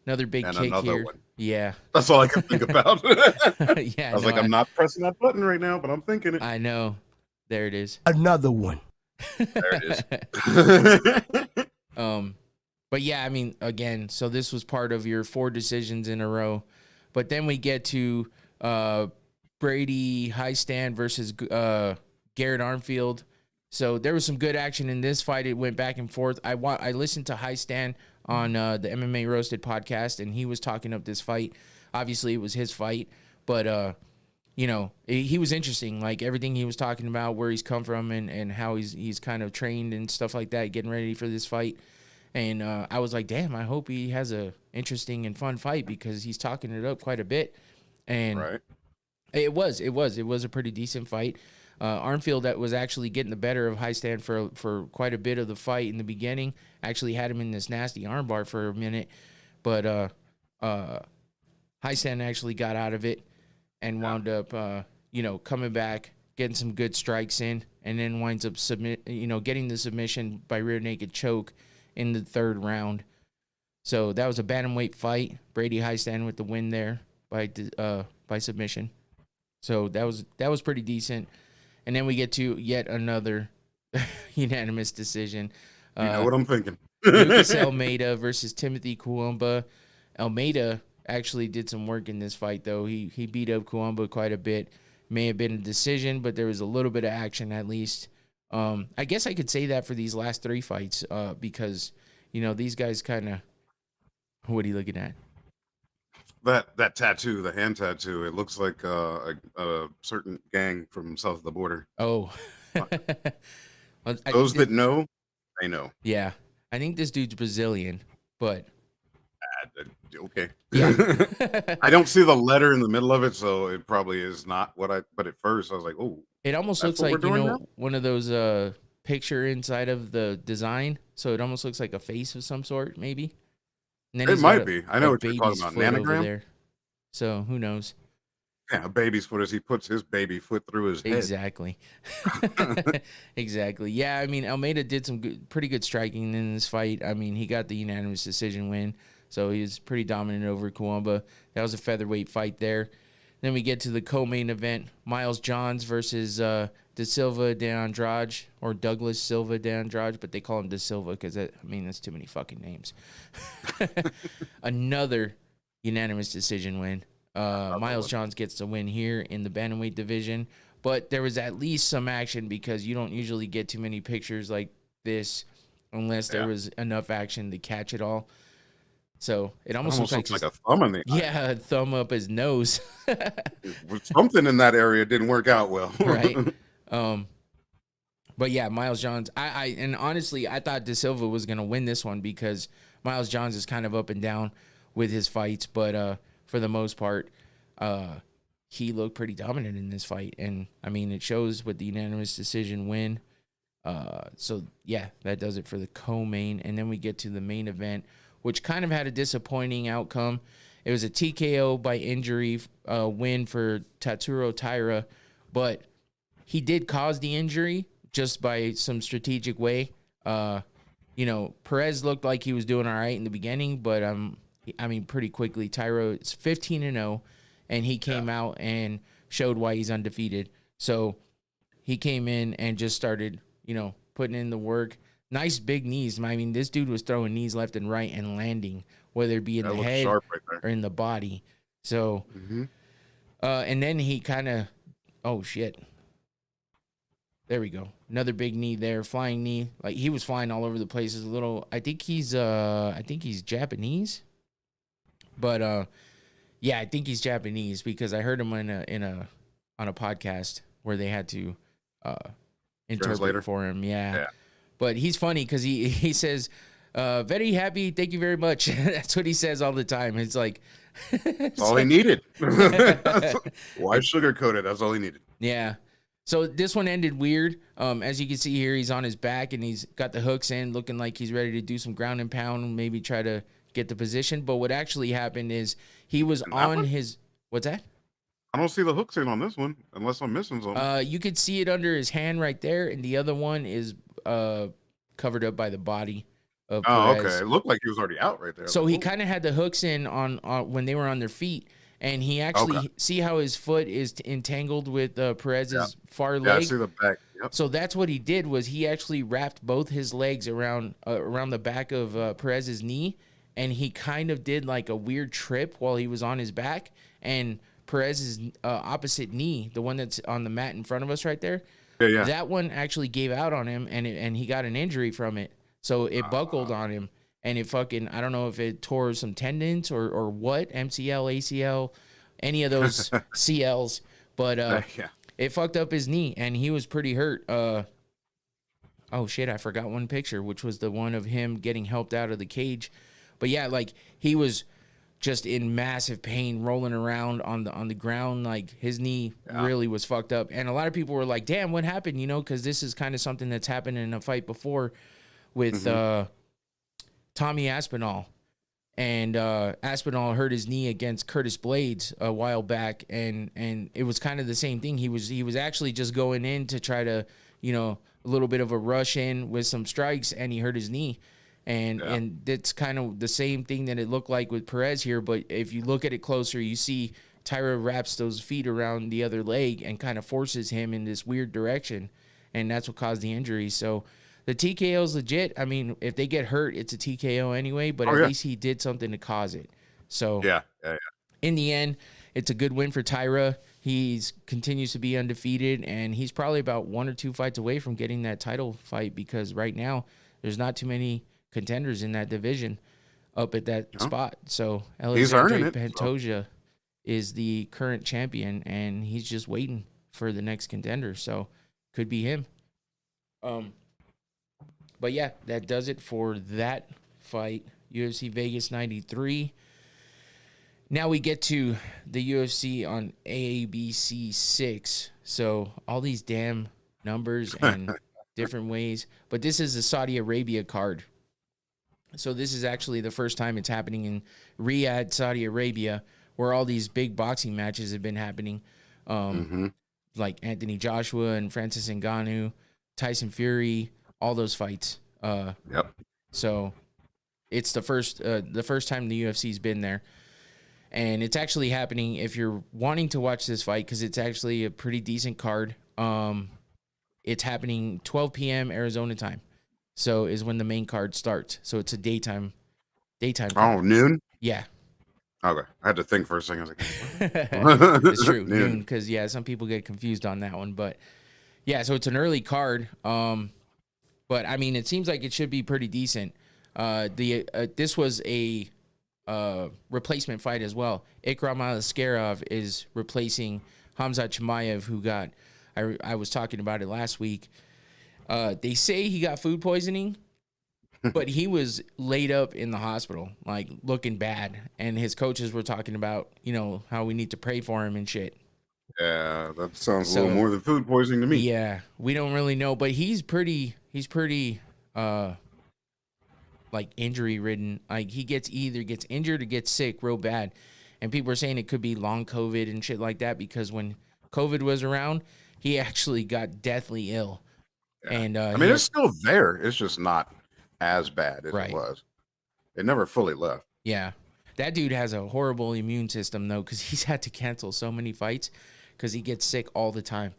Another big kick here. One. Yeah. That's all I can think about. Yeah. I was I'm not pressing that button right now, but I'm thinking it. I know. There it is. Another one. There it is. But yeah, I mean, again, so this was part of your 4 decisions in a row. But then we get to Brady Highstand versus Garrett Armfield. So there was some good action in this fight. It went back and forth. I listened to Highstand on the MMA Roasted podcast, and he was talking up this fight. Obviously, it was his fight, but you know, he was interesting. Like everything he was talking about, where he's come from, and how he's kind of trained and stuff like that, getting ready for this fight. And I was like, damn, I hope he has a interesting and fun fight because he's talking it up quite a bit. And Right. it was a pretty decent fight. Armfield that was actually getting the better of Highstand for quite a bit of the fight in the beginning. Actually had him in this nasty armbar for a minute, but Highstand actually got out of it and wound up, coming back, getting some good strikes in, and then winds up getting the submission by rear naked choke in the 3rd round. So that was a bantamweight fight. Brady Highstand with the win there by submission. So that was pretty decent. And then we get to yet another unanimous decision. You know what I'm thinking. Lucas Almeida versus Timothy Kuumba. Almeida actually did some work in this fight, though. He beat up Kuumba quite a bit. May have been a decision, but there was a little bit of action at least. I guess I could say that for these last 3 fights because, these guys kind of... What are you looking at? That tattoo, the hand tattoo, it looks like a certain gang from south of the border. Oh. Those that know, they know. Yeah. I think this dude's Brazilian, but... Okay. Yeah. I don't see the letter in the middle of it, so it probably is not what but at first I was like, oh. It almost looks like, one of those picture inside of the design, so it almost looks like a face of some sort, maybe. And then it might be. I know what you're talking about. Nanogram? There. So who knows? Yeah, a baby's foot as he puts his baby foot through his head. Exactly. Exactly. Yeah, I mean, Almeida did some pretty good striking in this fight. I mean, he got the unanimous decision win, so he was pretty dominant over Kuumba. That was a featherweight fight there. Then we get to the co-main event, Miles Johns versus Da Silva de Andrade, or Douglas Silva de Andrade, but they call him Da Silva because, that's too many fucking names. Another unanimous decision win. Miles Johns gets the win here in the bantamweight division, but there was at least some action because you don't usually get too many pictures like this unless there was enough action to catch it all. So it almost looks like a thumb in the eye. Yeah, a thumb up his nose. Something in that area didn't work out well. Right. But yeah, Miles Johns. And honestly, I thought Da Silva was gonna win this one because Miles Johns is kind of up and down with his fights, but for the most part, he looked pretty dominant in this fight, and I mean it shows with the unanimous decision win. So yeah, that does it for the co-main, and then we get to the main event, which kind of had a disappointing outcome. It was a TKO by injury win for Tatsuro Taira, but he did cause the injury just by some strategic way. Perez looked like he was doing all right in the beginning, but pretty quickly, Taira is 15-0, and he came out and showed why he's undefeated. So he came in and just started, putting in the work. Nice big knees. I mean, this dude was throwing knees left and right and landing, whether it be in the head or in the body. So, and then he kind of, oh shit. There we go. Another big knee there, flying knee. Like he was flying all over the place. It's a little. I think he's Japanese. But yeah, I think he's Japanese because I heard him on a podcast where they had to interpret for him. Yeah. But he's funny because he says, very happy, thank you very much. That's what he says all the time. It's like... That's all he needed. Why sugarcoat it? That's all he needed. Yeah. So this one ended weird. As you can see here, he's on his back and he's got the hooks in, looking like he's ready to do some ground and pound and maybe try to get the position. But what actually happened is he was on his... What's that? I don't see the hooks in on this one unless I'm missing something. You could see it under his hand right there, and the other one is covered up by the body of Perez. Okay. It looked like he was already out right there. So he kind of had the hooks in on when they were on their feet, and he actually see how his foot is entangled with Perez's far leg. Yeah, I see the back. Yep. So that's what he did, was he actually wrapped both his legs around the back of Perez's knee, and he kind of did like a weird trip while he was on his back, and Perez's opposite knee, the one that's on the mat in front of us right there, Yeah. that one actually gave out on him, and he got an injury from it. So it buckled on him, and it fucking, I don't know if it tore some tendons or what, MCL, ACL, any of those CLs, but Yeah. it fucked up his knee, and he was pretty hurt. Oh shit, I forgot one picture, which was the one of him getting helped out of the cage. But yeah, like he was just in massive pain, rolling around on the ground. Like his knee really was fucked up, and a lot of people were like, "Damn, what happened?" You know, because this is kind of something that's happened in a fight before with Tommy Aspinall. And Aspinall hurt his knee against Curtis Blades a while back, and it was kind of the same thing. He was actually just going in to try to, you know, a little bit of a rush in with some strikes, and he hurt his knee. And that's kind of the same thing that it looked like with Perez here. But if you look at it closer, you see Tyra wraps those feet around the other leg and kind of forces him in this weird direction, and that's what caused the injury. So the TKO is legit. I mean, if they get hurt, it's a TKO anyway, but at least he did something to cause it. So Yeah. in the end, it's a good win for Tyra. He continues to be undefeated, and he's probably about 1 or 2 fights away from getting that title fight, because right now there's not too many contenders in that division up at that spot. So Alexandre Pantoja is the current champion, and he's just waiting for the next contender. So could be him. But yeah, that does it for that fight. UFC Vegas 93. Now we get to the UFC on ABC 6. So all these damn numbers and different ways. But this is the Saudi Arabia card. So this is actually the first time it's happening in Riyadh, Saudi Arabia, where all these big boxing matches have been happening. Like Anthony Joshua and Francis Ngannou, Tyson Fury, all those fights. So it's the first time the UFC's been there. And it's actually happening if you're wanting to watch this fight, because it's actually a pretty decent card. It's happening 12 p.m. Arizona time. So is when the main card starts. So it's a daytime card. Oh, noon? Yeah. Okay. I had to think for a second. I was like, it's true. Noon, because some people get confused on that one. But yeah, so it's an early card. But I mean, it seems like it should be pretty decent. This was a replacement fight as well. Ikram Aliskerov is replacing Hamzat Chimaev, who got, I was talking about it last week. They say he got food poisoning, but he was laid up in the hospital, like looking bad. And his coaches were talking about, how we need to pray for him and shit. Yeah, that sounds a little more than food poisoning to me. Yeah, we don't really know, but he's pretty like injury ridden. Like he either gets injured or gets sick real bad. And people are saying it could be long COVID and shit like that, because when COVID was around, he actually got deathly ill. Yeah. And I mean, it's still there. It's just not as bad as it was. It never fully left. Yeah. That dude has a horrible immune system, though, because he's had to cancel so many fights because he gets sick all the time.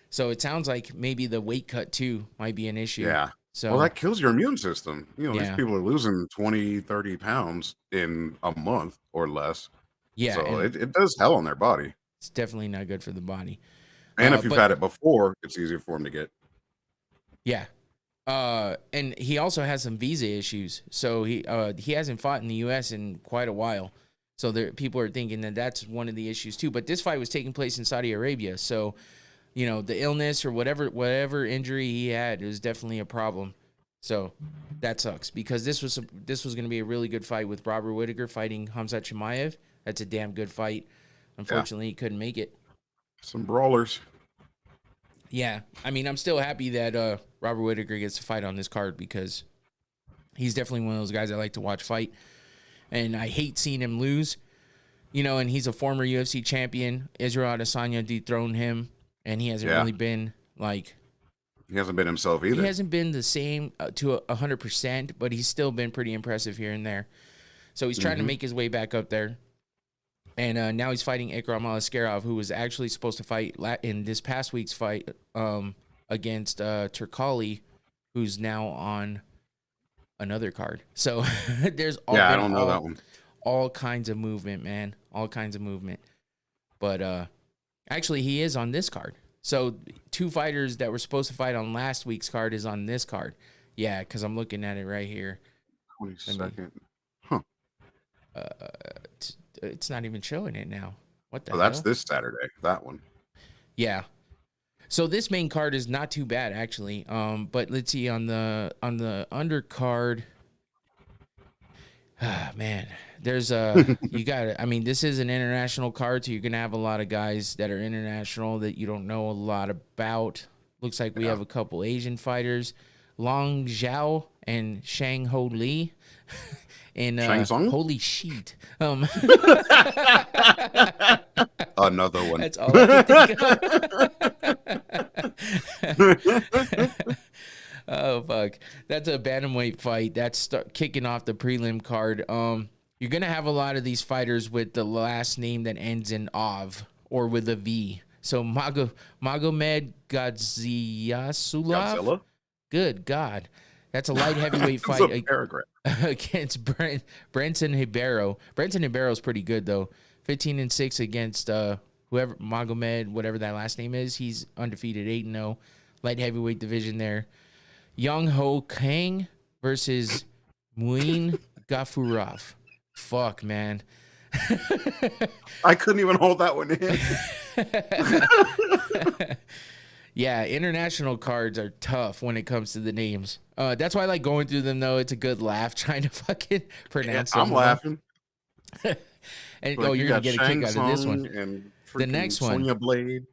So it sounds like maybe the weight cut, too, might be an issue. Yeah. So, well, that kills your immune system. These people are losing 20, 30 pounds in a month or less. Yeah. So it does hell on their body. It's definitely not good for the body. And if you've had it before, it's easier for them to get. Yeah. And he also has some visa issues. So he hasn't fought in the U.S. in quite a while. So people are thinking that that's one of the issues, too. But this fight was taking place in Saudi Arabia. So, the illness or whatever injury he had is definitely a problem. So that sucks, because this was going to be a really good fight with Robert Whittaker fighting Hamzat Chimaev. That's a damn good fight. Unfortunately, he couldn't make it. Some brawlers. Yeah. I mean, I'm still happy that Robert Whittaker gets to fight on this card, because he's definitely one of those guys I like to watch fight. And I hate seeing him lose. And he's a former UFC champion. Israel Adesanya dethroned him, and he hasn't really been like... He hasn't been himself either. He hasn't been the same to 100%, but he's still been pretty impressive here and there. So he's trying to make his way back up there. And now he's fighting Ikram Aliskerov, who was actually supposed to fight in this past week's fight against Turkali, who's now on another card. So there's I don't know that one. All kinds of movement, man. All kinds of movement. But actually, he is on this card. So 2 fighters that were supposed to fight on last week's card is on this card. Yeah, because I'm looking at it right here. 22nd. It's not even showing it now. What the hell? That's this Saturday. That one. Yeah. So this main card is not too bad actually. But let's see on the undercard. Man, there's you got it. I mean, this is an international card, so you're gonna have a lot of guys that are international that you don't know a lot about. Looks like we have a couple Asian fighters, Long Zhao and Shang Ho Lee. And holy shit. Another one. That's all I can think of. Oh fuck. That's a bantamweight fight. That's kicking off the prelim card. You're gonna have a lot of these fighters with the last name that ends in Ov or with a V. So Magomed Godziasulov. Good God. That's a light heavyweight fight against Brenton Hibero. Brenton Hibero is pretty good though. 15-6 against whoever Magomed, whatever that last name is. He's undefeated, 8-0. Light heavyweight division there. Young Ho Kang versus Muin Gafurov. Fuck, man. I couldn't even hold that one in. Yeah, international cards are tough when it comes to the names. That's why I like going through them, though. It's a good laugh trying to fucking pronounce them. I'm laughing. And you're going to get a kick out of this one. And the next one. Sonya Blade.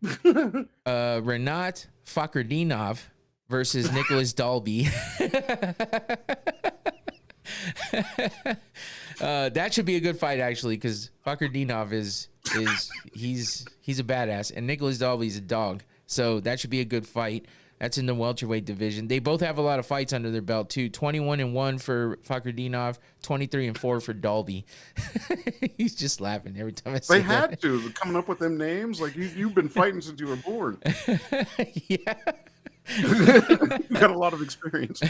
Renat Fakhrdinov versus Nicholas Dalby. That should be a good fight actually, because Fakhrdinov he's a badass, and Nicholas Dalby's a dog. So that should be a good fight. That's in the welterweight division. They both have a lot of fights under their belt too. 21-1 for Fakhrdinov, 23-4 for Dalby. He's just laughing every time I say that. They had to coming up with them names. Like you've been fighting since you were born. Yeah. You got a lot of experience.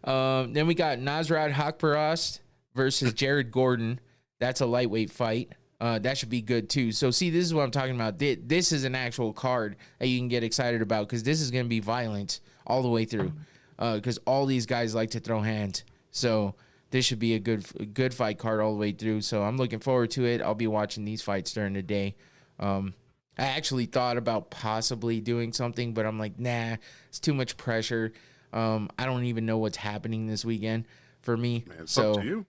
Then we got Nasrat Hakparast versus Jared Gordon. That's a lightweight fight. That should be good too. So see, this is what I'm talking about. This is an actual card that you can get excited about, because this is going to be violent all the way through. Because all these guys like to throw hands. So this should be a good fight card all the way through. So I'm looking forward to it. I'll be watching these fights during the day. I actually thought about possibly doing something, but I'm like, nah, it's too much pressure. I don't even know what's happening this weekend for me. Man, it's up to you.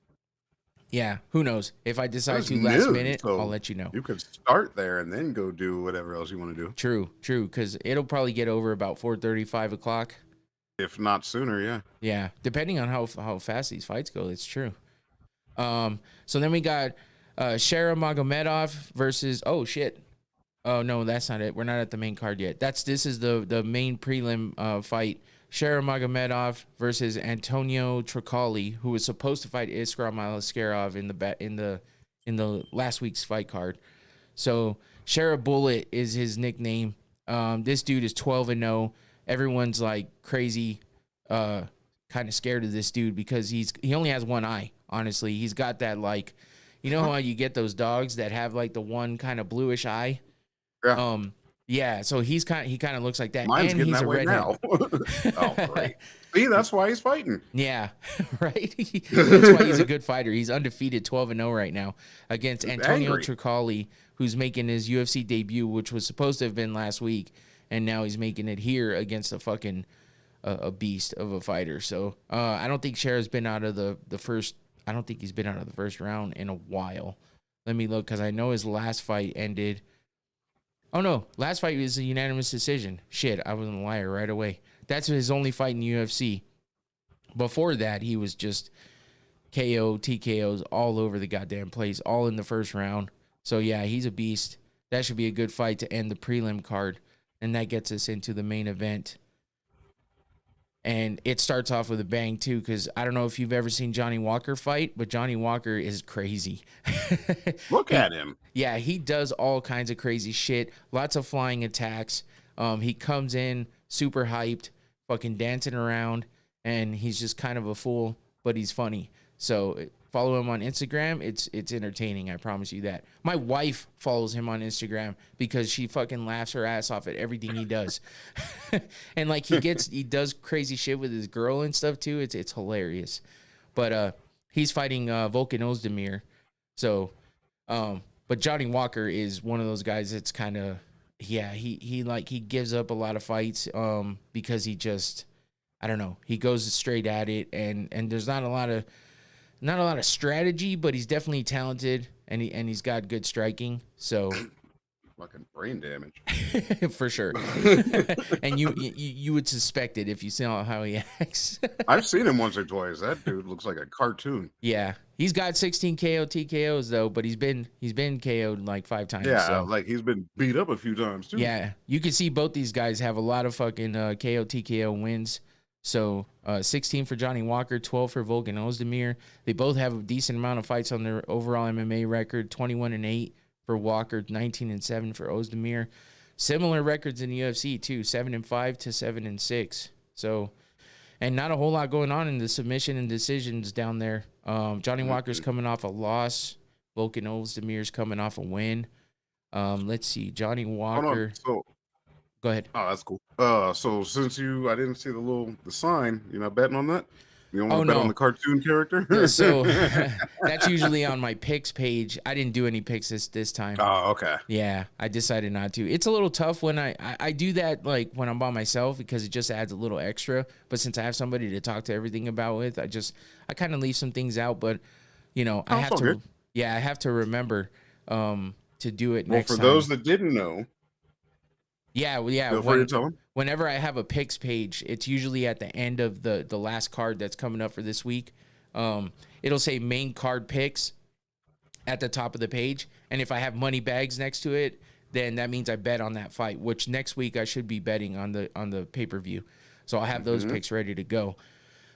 Yeah, who knows? If I decide to last minute, so I'll let you know. You could start there and then go do whatever else you want to do. True, because it'll probably get over about 4:30, 5 o'clock. If not sooner, yeah. Yeah, depending on how fast these fights go, it's true. So then we got Shara Magomedov versus, oh, shit. Oh, no, that's not it. We're not at the main card yet. This is the main prelim fight. Shara Magomedov versus Antonio Tricali, who was supposed to fight Iskra Malaskarov in the last week's fight card. So Shara Bullet is his nickname. This dude is 12-0. Everyone's like crazy, kind of scared of this dude because he only has one eye. Honestly, he's got that, like, you know how you get those dogs that have like the one kind of bluish eye. Yeah. Yeah, so he kind of looks like that. Mine's and getting he's that a way redhead. now. Oh, great. See, that's why he's fighting. Yeah, right? That's why he's a good fighter. He's undefeated 12-0 right now against Antonio Tricali, who's making his UFC debut, which was supposed to have been last week, and now he's making it here against a fucking a beast of a fighter. So I don't think Shara's been out of the first. I don't think he's been out of the first round in a while. Let me look, because I know his last fight ended. Oh, no. Last fight was a unanimous decision. Shit, I was a liar right away. That's his only fight in UFC. Before that, he was just KO, TKOs all over the goddamn place, all in the first round. So, yeah, he's a beast. That should be a good fight to end the prelim card. And that gets us into the main event. And it starts off with a bang, too, because I don't know if you've ever seen Johnny Walker fight, but Johnny Walker is crazy. Look at him. Yeah, he does all kinds of crazy shit. Lots of flying attacks. He comes in super hyped, fucking dancing around, and he's just kind of a fool, but he's funny. So follow him on Instagram. It's entertaining. I promise you that. My wife follows him on Instagram because she fucking laughs her ass off at everything he does. And like he does crazy shit with his girl and stuff too. It's hilarious. But he's fighting Volkan Ozdemir. So but Johnny Walker is one of those guys that's kind of he gives up a lot of fights because he just, I don't know, he goes straight at it, and there's not a lot of strategy, but he's definitely talented, and he's got good striking. So fucking brain damage. For sure. And you would suspect it if you saw how he acts. I've seen him once or twice. That dude looks like a cartoon. Yeah. He's got 16 KO TKOs though, but he's been KO'd like 5 times. Yeah, so. like he's been beat up a few times too. Yeah. You can see both these guys have a lot of fucking KO TKO wins. So 16 for Johnny Walker, 12 for Volkan Ozdemir. They both have a decent amount of fights on their overall MMA record, 21-8 for Walker, 19-7 for Ozdemir. Similar records in the UFC too, 7-5 to 7-6. So, and not a whole lot going on in the submission and decisions down there. Johnny Walker's coming off a loss. Volkan Ozdemir's coming off a win. Let's see, Johnny Walker. So, go ahead. Oh, that's cool. So since I didn't see the sign, you're not betting on that? You don't want to bet on the cartoon character? Yeah, so that's usually on my picks page. I didn't do any picks this time. Oh, okay. Yeah, I decided not to. It's a little tough when I do that, like when I'm by myself, because it just adds a little extra. But since I have somebody to talk to everything about with, I kind of leave some things out. But I have to remember to do it next time. Well, for those that didn't know. Yeah. Feel free to tell them. Whenever I have a picks page, it's usually at the end of the last card that's coming up for this week. It'll say main card picks at the top of the page. And if I have money bags next to it, then that means I bet on that fight, which next week I should be betting on the pay-per-view. So I'll have those picks ready to go.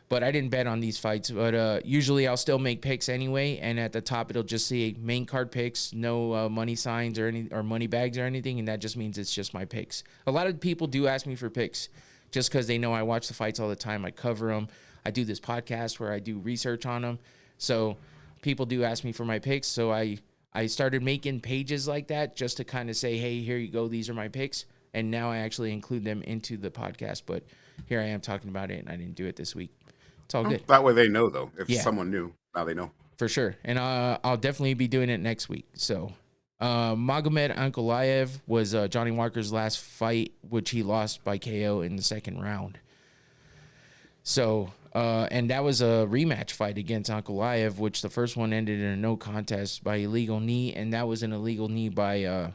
But I didn't bet on these fights. But usually I'll still make picks anyway. And at the top, it'll just say main card picks, no money signs or money bags or anything. And that just means it's just my picks. A lot of people do ask me for picks just because they know I watch the fights all the time. I cover them. I do this podcast where I do research on them. So people do ask me for my picks. So I started making pages like that just to kind of say, hey, here you go. These are my picks. And now I actually include them into the podcast. But here I am talking about it, and I didn't do it this week. It's all good. That way they know, though. If someone knew, now they know. For sure. And I'll definitely be doing it next week. So Magomed Ankalaev was Johnny Walker's last fight, which he lost by KO in the second round. So, and that was a rematch fight against Ankalaev, which the first one ended in a no contest by illegal knee. And that was an illegal knee by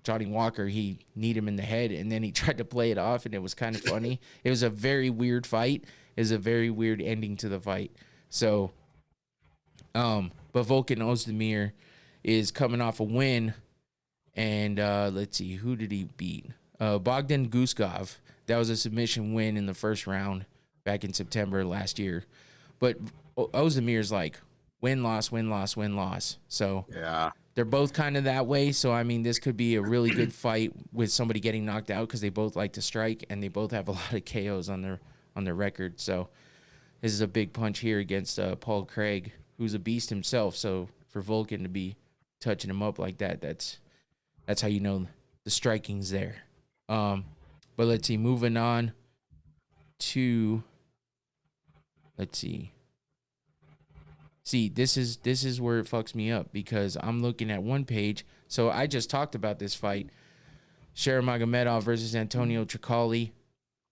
Johnny Walker. He kneed him in the head, and then he tried to play it off, and it was kind of funny. It was a very weird fight. Is a very weird ending to the fight. So, but Volkan Ozdemir is coming off a win, and let's see, who did he beat? Bogdan Guskov. That was a submission win in the first round back in September last year. But Ozdemir's like win, loss, win, loss, win, loss. So yeah, they're both kind of that way. So, I mean, this could be a really good fight with somebody getting knocked out because they both like to strike, and they both have a lot of KOs on their record. So this is a big punch here against Paul Craig, who's a beast himself. So for Volkan to be touching him up like that, that's how you know the striking's there. But let's see, moving on to see, this is where it fucks me up because I'm looking at one page. So I just talked about this fight, Sher Magomedov versus Antonio Tricali.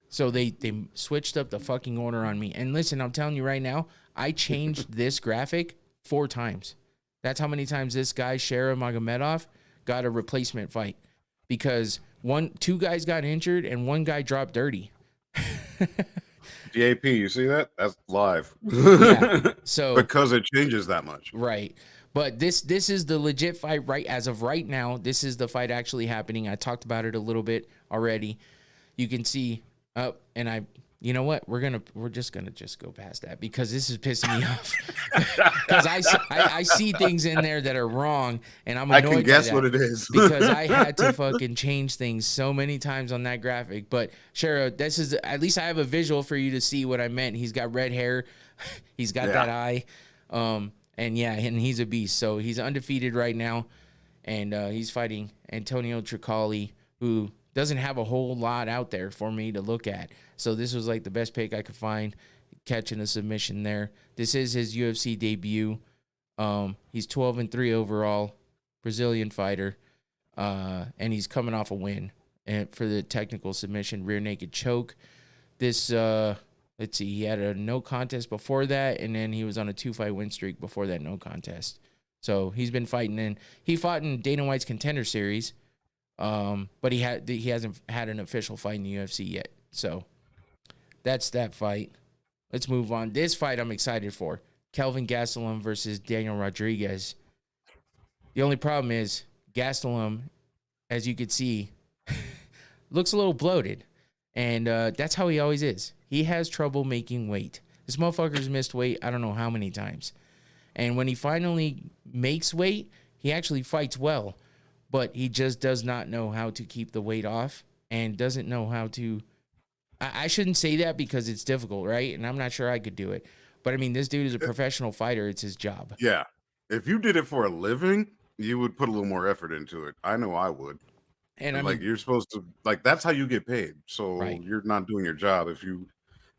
So they switched up the fucking order on me. And listen, I'm telling you right now, I changed this graphic 4 times. That's how many times this guy, Sher Magomedov, got a replacement fight. Because 2 guys got injured and 1 guy dropped dirty. DAP, you see that? That's live. Yeah. So because it changes that much. Right. But this is the legit fight right as of right now. This is the fight actually happening. I talked about it a little bit already. You can see and I you know what? We're just gonna go past that because this is pissing me off. Because I see things in there that are wrong, and I'm I annoyed can guess by that what it is. because I had to fucking change things so many times on that graphic. But sure, this is at least I have a visual for you to see what I meant. He's got red hair, he's got that eye, and yeah, and he's a beast. So he's undefeated right now, and he's fighting Antonio Tricali, who doesn't have a whole lot out there for me to look at. So this was like the best pick I could find, catching a submission there. This is his UFC debut. He's 12-3 overall, Brazilian fighter, and he's coming off a win and for the technical submission, rear naked choke. This, let's see, he had a no contest before that, and then he was on a 2-fight win streak before that no contest. So he's been fighting, and he fought in Dana White's Contender Series, but he hasn't had an official fight in the UFC yet. So that's that fight. Let's move on. This fight I'm excited for. Kelvin Gastelum versus Daniel Rodriguez. The only problem is Gastelum, as you could see, looks a little bloated. And that's how he always is. He has trouble making weight. This motherfucker's missed weight I don't know how many times. And when he finally makes weight, he actually fights well. But he just does not know how to keep the weight off and doesn't know how to... I shouldn't say that because it's difficult, right? And I'm not sure I could do it. But, I mean, this dude is a professional fighter. It's his job. Yeah. If you did it for a living, you would put a little more effort into it. I know I would. And I like, mean, you're supposed to... Like, that's how you get paid. So right. You're not doing your job if you...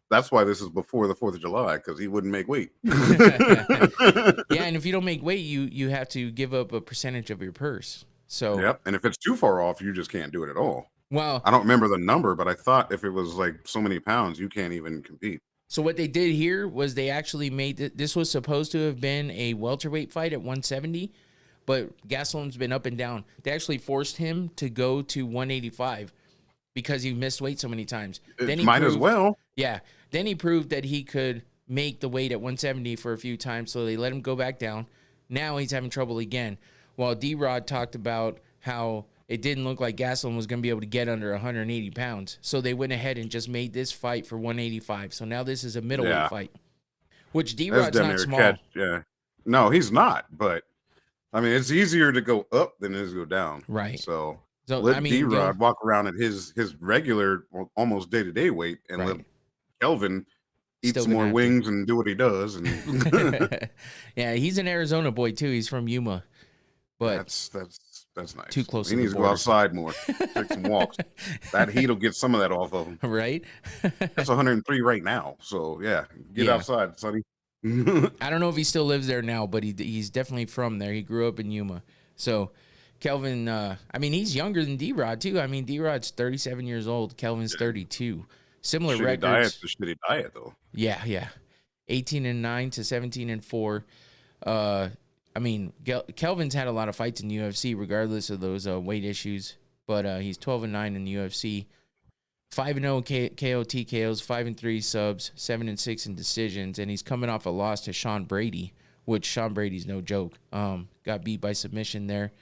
That's why this is before the 4th of July, because he wouldn't make weight. Yeah, and if you don't make weight, you have to give up a percentage of your purse. So yep. And if it's too far off, you just can't do it at all. Well, I don't remember the number, but I thought if it was like so many pounds, you can't even compete. So what they did here was they actually made this was supposed to have been a welterweight fight at 170, but Gastelum's been up and down. They actually forced him to go to 185 because he missed weight so many times. Then he might proved, as well. Yeah. Then he proved that he could make the weight at 170 for a few times, so they let him go back down. Now he's having trouble again. While D-Rod talked about how it didn't look like Gastelum was going to be able to get under 180 pounds. So they went ahead and just made this fight for 185. So now this is a middleweight fight, which D-Rod's not small. Yeah. No, he's not. But, I mean, it's easier to go up than it is to go down. Right. So let D-Rod walk around at his regular, almost day-to-day weight and let Kelvin eat some more wings and do what he does. And yeah, he's an Arizona boy, too. He's from Yuma. But that's nice. Too close. He needs to go outside more, take some walks. That heat will get some of that off of him. Right? It's 103 right now. So yeah, get outside, sonny. I don't know if he still lives there now, but he's definitely from there. He grew up in Yuma. So Kelvin, I mean, he's younger than D-Rod too. I mean, D-Rod's 37 years old. Kelvin's 32. Similar records. Shitty diet though. Yeah. 18-9 to 17-4. I mean, Kelvin's had a lot of fights in the UFC, regardless of those weight issues. But he's 12-9 in the UFC, 5-0 KO TKOs, 5-3 subs, 7-6 in decisions, and he's coming off a loss to Sean Brady, which Sean Brady's no joke. Got beat by submission there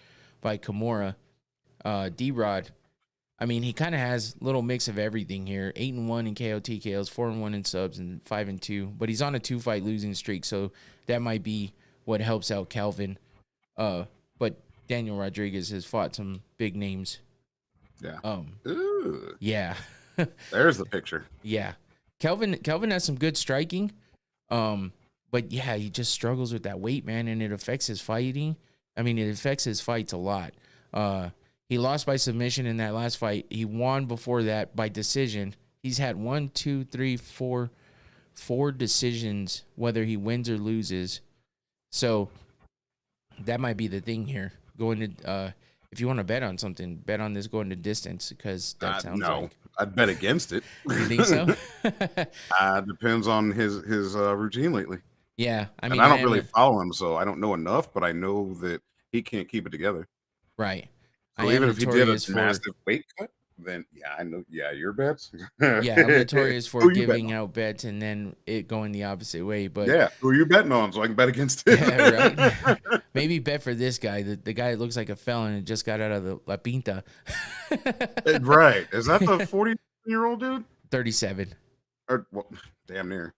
by Kimura. D-Rod, I mean, he kind of has a little mix of everything here: 8-1 in KO TKOs, 4-1 in subs, and 5-2. But he's on a 2-fight losing streak, so that might be what helps out Kelvin. But Daniel Rodriguez has fought some big names. Yeah. Yeah. There's the picture. Yeah. Kelvin has some good striking. But yeah, he just struggles with that weight, man, and it affects his fighting. I mean, it affects his fights a lot. He lost by submission in that last fight. He won before that by decision. He's had 4 decisions, whether he wins or loses. So that might be the thing here. Going to, if you want to bet on something, bet on this going to distance, because that sounds like. I'd bet against it. You think so? Depends on his routine lately. Yeah, I mean, I don't really follow him, so I don't know enough, but I know that he can't keep it together. Right. So even if he did a massive weight cut, then I know. Yeah, your bets. Yeah, I'm notorious for giving out bets and then it going the opposite way. But yeah, who are you betting on so I can bet against it? Yeah, right. Maybe bet for this guy, the guy that looks like a felon and just got out of the La Pinta. Right? Is that the 40-year-old dude? 37. Or, well, damn near.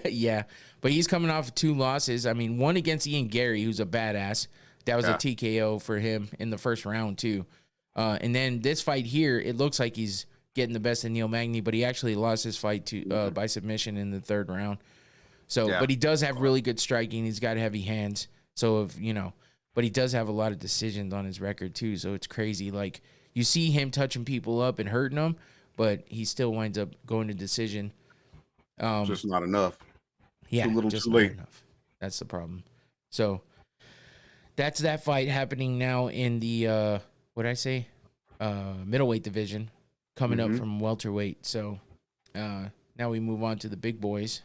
Yeah, but he's coming off of 2 losses. I mean, one against Ian Gary, who's a badass. That was a Yeah. TKO for him in the first round too. And then this fight here, it looks like he's getting the best of Neil Magny, but he actually lost his fight to by submission in the 3rd round. So, Yeah. but he does have really good striking. He's got heavy hands. So if but he does have a lot of decisions on his record too. So it's crazy. Like you see him touching people up and hurting them, but he still winds up going to decision. Just not enough. Yeah, Too little, just too not late. enough. That's the problem. So that's that fight happening now in the middleweight division, coming up from welterweight. So now we move on to the big boys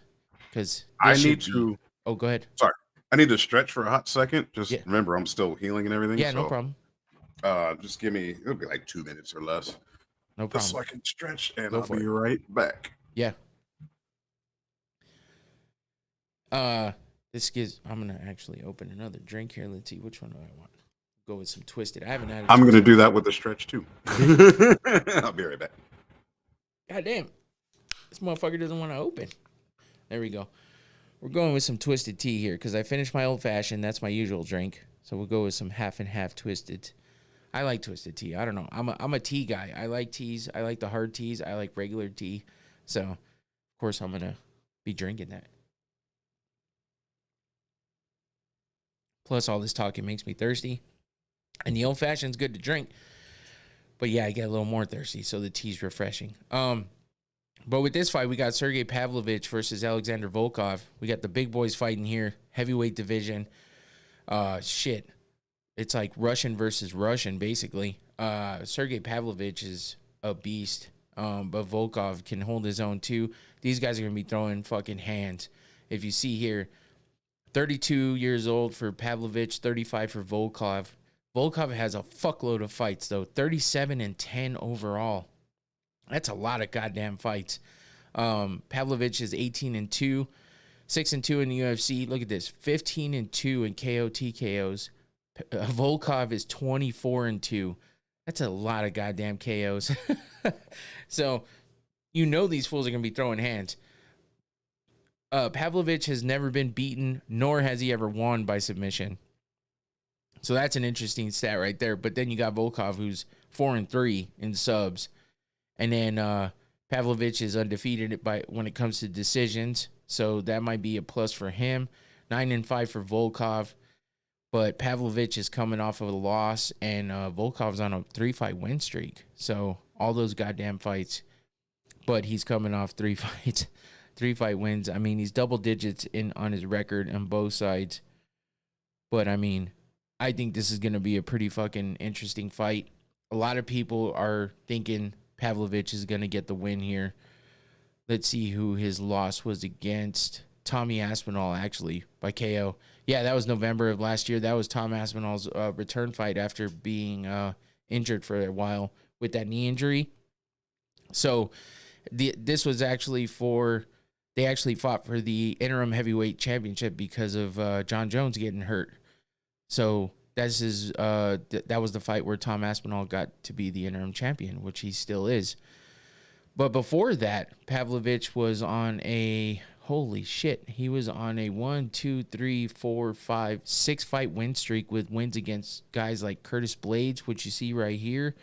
because I need to. Oh, go ahead. Sorry, I need to stretch for a hot second. Just Yeah. remember, I'm still healing and everything. Yeah, so, no problem. Just give me. It'll be like 2 minutes or less. No Just problem. so I can stretch, and Go I'll for be it. right back. Yeah. This gives. I'm gonna actually open another drink here. Let's see which one do I want. Go with some Twisted. I haven't had. I'm gonna do that with the stretch too. I'll be right back. God damn, this motherfucker doesn't want to open. There we go. We're going with some Twisted tea here because I finished my old fashioned. That's my usual drink. So we'll go with some half and half Twisted. I like Twisted tea. I don't know. I'm a tea guy. I like teas. I like the hard teas. I like regular tea. So of course I'm gonna be drinking that. Plus all this talking makes me thirsty. And the old fashioned's good to drink. But yeah, I get a little more thirsty, so the tea's refreshing. But with this fight, we got Sergey Pavlovich versus Alexander Volkov. We got the big boys fighting here, heavyweight division. Shit. It's like Russian versus Russian, basically. Sergey Pavlovich is a beast, but Volkov can hold his own too. These guys are going to be throwing fucking hands. If you see here, 32 years old for Pavlovich, 35 for Volkov. Volkov has a fuckload of fights, though. 37-10 overall. That's a lot of goddamn fights. Pavlovich is 18-2, 6-2 in the UFC. Look at this, 15-2 in KO TKOs. Volkov is 24-2. That's a lot of goddamn KOs. So, these fools are going to be throwing hands. Pavlovich has never been beaten, nor has he ever won by submission. So that's an interesting stat right there. But then you got Volkov, who's 4-3 in subs. And then Pavlovich is undefeated when it comes to decisions. So that might be a plus for him. 9-5 for Volkov. But Pavlovich is coming off of a loss. And Volkov's on a 3-fight win streak. So all those goddamn fights. But he's coming off 3 fights. 3-fight wins. I mean, he's double digits on his record on both sides. But, I mean, I think this is going to be a pretty fucking interesting fight. A lot of people are thinking Pavlovich is going to get the win here. Let's see who his loss was against. Tommy Aspinall, actually, by KO. Yeah, that was November of last year. That was Tom Aspinall's return fight after being injured for a while with that knee injury. So this was actually they actually fought for the interim heavyweight championship because of John Jones getting hurt. So that was the fight where Tom Aspinall got to be the interim champion, which he still is. But before that, Pavlovich was on a 6-fight win streak with wins against guys like Curtis Blades, which you see right here,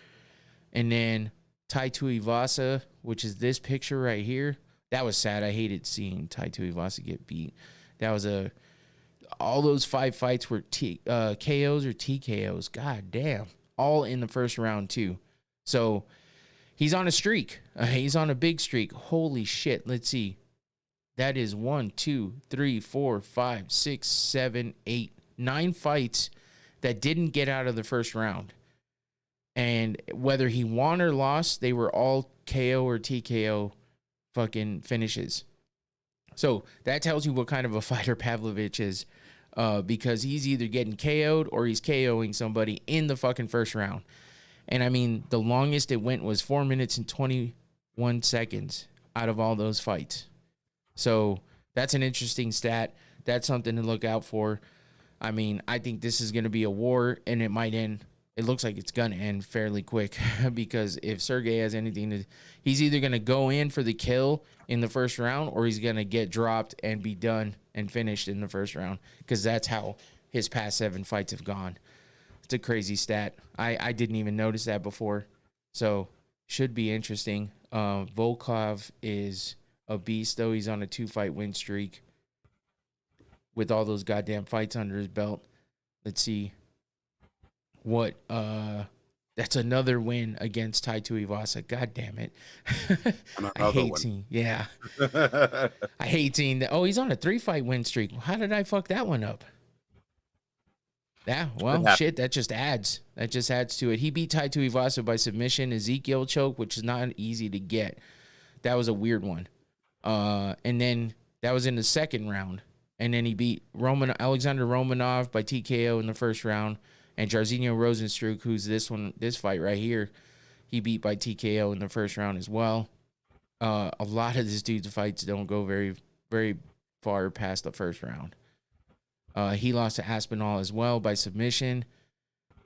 and then Tai Tuivasa, which is this picture right here. That was sad. I hated seeing Tai Tuivasa get beat. That was all those 5 fights were KOs or TKOs. God damn. All in the first round, too. So, he's on a streak. He's on a big streak. Holy shit. Let's see. That is 1, 2, 3, 4, 5, 6, 7, 8, 9 fights that didn't get out of the first round. And whether he won or lost, they were all KO or TKO fucking finishes. So that tells you what kind of a fighter Pavlovich is, because he's either getting KO'd or he's KOing somebody in the fucking first round. And I mean, the longest it went was 4 minutes and 21 seconds out of all those fights. So that's an interesting stat. That's something to look out for. I mean, I think this is going to be a war, and it might end it looks like it's gonna end fairly quick because if Sergey has anything to, he's either gonna go in for the kill in the first round or he's gonna get dropped and be done and finished in the first round because that's how his past 7 fights have gone. It's a crazy stat. I didn't even notice that before, so should be interesting. Volkov is a beast though. He's on a 2-fight win streak with all those goddamn fights under his belt. Let's see what that's another win against Tai Tuivasa. God damn it. I hate seeing. Yeah. I hate seeing that. Oh, he's on a 3-fight win streak. How did I fuck that one up? Yeah, well, shit, that just adds. That just adds to it. He beat Tai Tuivasa by submission, Ezekiel choke, which is not easy to get. That was a weird one. And then that was in the second round. And then he beat Alexander Romanov by TKO in the first round. And Jairzinho Rozenstruik, who's this fight right here, he beat by TKO in the first round as well. A lot of this dude's fights don't go very, very far past the first round. He lost to Aspinall as well by submission.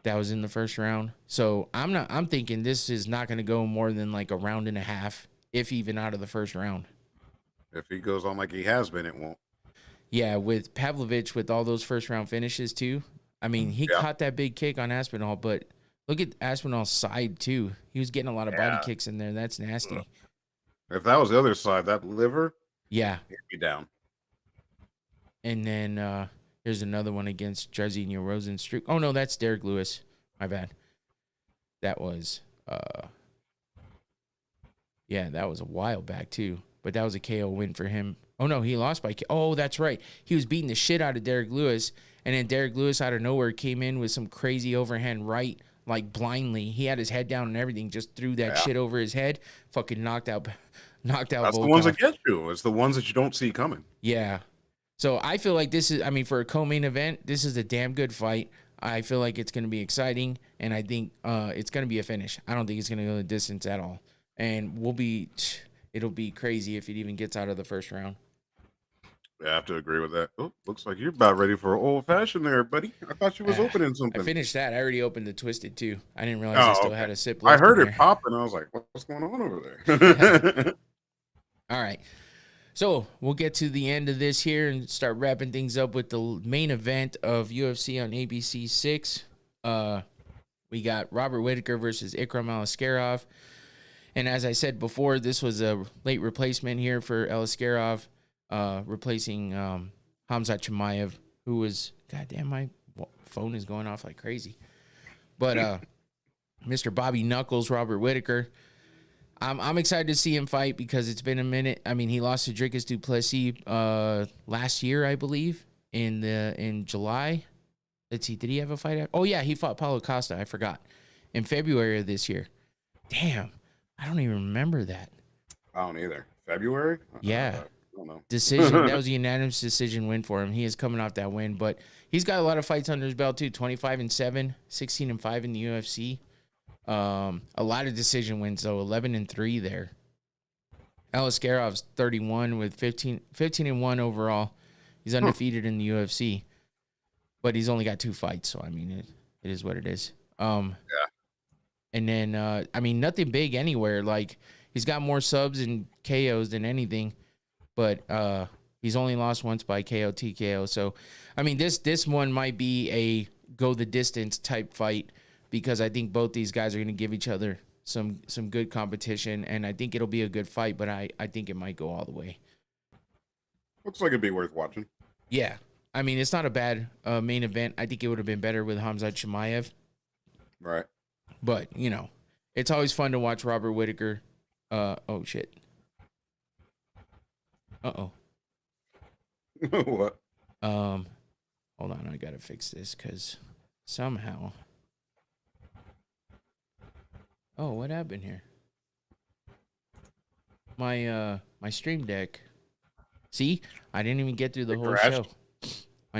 That was in the first round. So I'm thinking this is not going to go more than like a round and a half, if even out of the first round. If he goes on like he has been, it won't. Yeah, with Pavlovich, with all those first round finishes too. I mean, he caught that big kick on Aspinall, but look at Aspinall's side too. He was getting a lot of body kicks in there. That's nasty. If that was the other side, that liver, yeah, he'd be down. And then here's another one against Jairzinho Rozenstruik. Oh no, that's Derek Lewis. My bad. That was that was a while back too. But that was a KO win for him. Oh no, he lost by KO. Oh, that's right. He was beating the shit out of Derek Lewis, and then Derek Lewis out of nowhere came in with some crazy overhand right, like blindly. He had his head down and everything, just threw that shit over his head. Fucking knocked out. That's Volkov. The ones that get you. It's the ones that you don't see coming. Yeah. So I feel like this is, I mean, for a co-main event, this is a damn good fight. I feel like it's going to be exciting, and I think it's going to be a finish. I don't think it's going to go the distance at all. And it'll be crazy if it even gets out of the first round. Yeah, I have to agree with that. Oh, looks like you're about ready for an old-fashioned there, buddy. I thought you was opening something. I finished that. I already opened the Twisted, too. I didn't realize I still had a sip left. I heard it pop, and I was like, what's going on over there? All right. So we'll get to the end of this here and start wrapping things up with the main event of UFC on ABC 6. We got Robert Whittaker versus Ikram Aliskerov. And as I said before, this was a late replacement here for Aliskerov, replacing Khamzat Chimaev, who was, goddamn, my phone is going off like crazy. But Mr. Bobby Knuckles, Robert Whittaker. I'm excited to see him fight because it's been a minute. I mean, he lost to Dricus du Plessis last year, I believe, in July. Let's see, did he have a fight? Oh yeah, he fought Paulo Costa. I forgot in February of this year. Damn, I don't even remember that. I don't either. February? Yeah. I don't know. Decision. That was a unanimous decision win for him. He is coming off that win, but he's got a lot of fights under his belt too. 25-7, 16-5 in the UFC. A lot of decision wins though, 11-3 there. Aliskerov's 31 with 15-1 overall. He's undefeated in the UFC, but he's only got 2 fights, so I mean it is what it is. And then I mean nothing big anywhere. Like he's got more subs and KOs than anything, but he's only lost once by KO TKO. So I mean this one might be a go the distance type fight, because I think both these guys are going to give each other some good competition, and I think it'll be a good fight, but I think it might go all the way. Looks like it'd be worth watching. Yeah. I mean, it's not a bad main event. I think it would have been better with Khamzat Chimaev. Right. But, you know, it's always fun to watch Robert Whittaker. Oh, shit. Uh-oh. What? Hold on. I got to fix this because somehow... Oh, what happened here? My Stream Deck. See? I didn't even get through the whole show.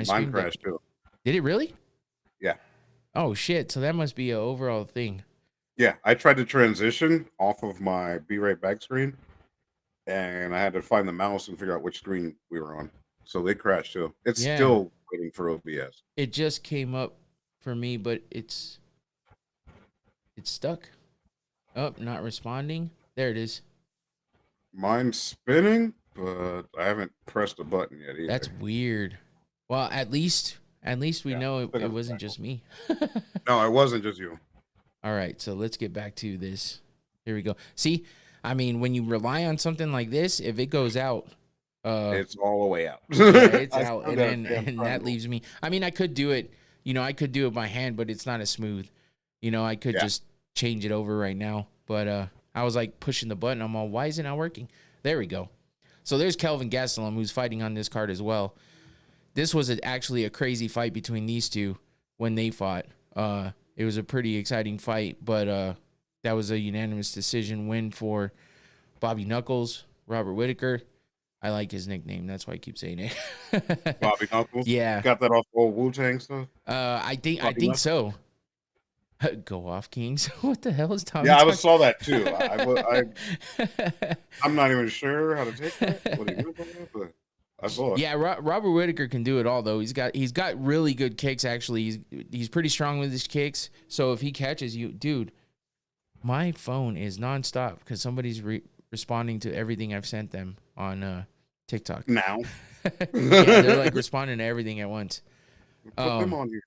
Mine crashed too. Did it really? Yeah. Oh shit! So that must be an overall thing. Yeah, I tried to transition off of my Be Right Back screen, and I had to find the mouse and figure out which screen we were on. So it crashed too. It's still waiting for OBS. It just came up for me, but it's It's stuck. Oh, not responding. There it is. Mine's spinning, but I haven't pressed a button yet That's either. weird. Well, at least we Yeah, know still it got the wasn't tackle. just me. No, it wasn't just you. All right, so let's get back to this. Here we go. See, I mean, when you rely on something like this, if it goes out, It's all the way out. yeah, it's I out, still and got a then damn and that triangle. leaves me. I mean, I could do it. I could do it by hand, but it's not as smooth. I could Yeah. just change it over right now, but I was like pushing the button. I'm all, why is it not working? There we go. So there's Kelvin Gastelum, who's fighting on this card as well. This was actually a crazy fight between these two when they fought. It was a pretty exciting fight, but that was a unanimous decision win for Bobby Knuckles, Robert Whitaker. I like his nickname. That's why I keep saying it. Bobby Knuckles. Yeah. Got that off old Wu-Tang stuff. I Bobby think Knuckles. so. Go off, Kings. What the hell is Tommy Yeah, I talking? saw that too. I'm not even sure how to take that. What he meant by that, but I saw it. Yeah, Robert Whitaker can do it all though. He's got really good kicks. Actually, he's pretty strong with his kicks. So if he catches you, dude, my phone is nonstop because somebody's responding to everything I've sent them on TikTok. Now. Yeah, they're like responding to everything at once. Put them on here.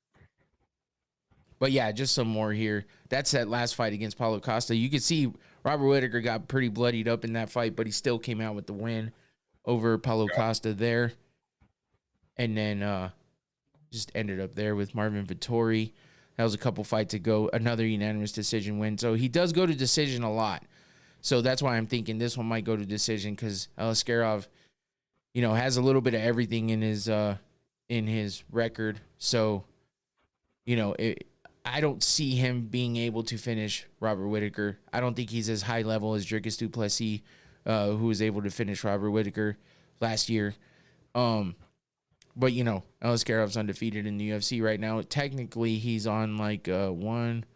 But yeah, just some more here. That's that last fight against Paulo Costa. You could see Robert Whitaker got pretty bloodied up in that fight, but he still came out with the win over Paulo Costa there. And then just ended up there with Marvin Vettori. That was a couple fights ago. Another unanimous decision win. So he does go to decision a lot. So that's why I'm thinking this one might go to decision because Alaskarov, has a little bit of everything in his record. So, I don't see him being able to finish Robert Whitaker. I don't think he's as high level as Dricus du Plessis, who was able to finish Robert Whitaker last year. But Alascarov's undefeated in the UFC right now. Technically, he's on like one,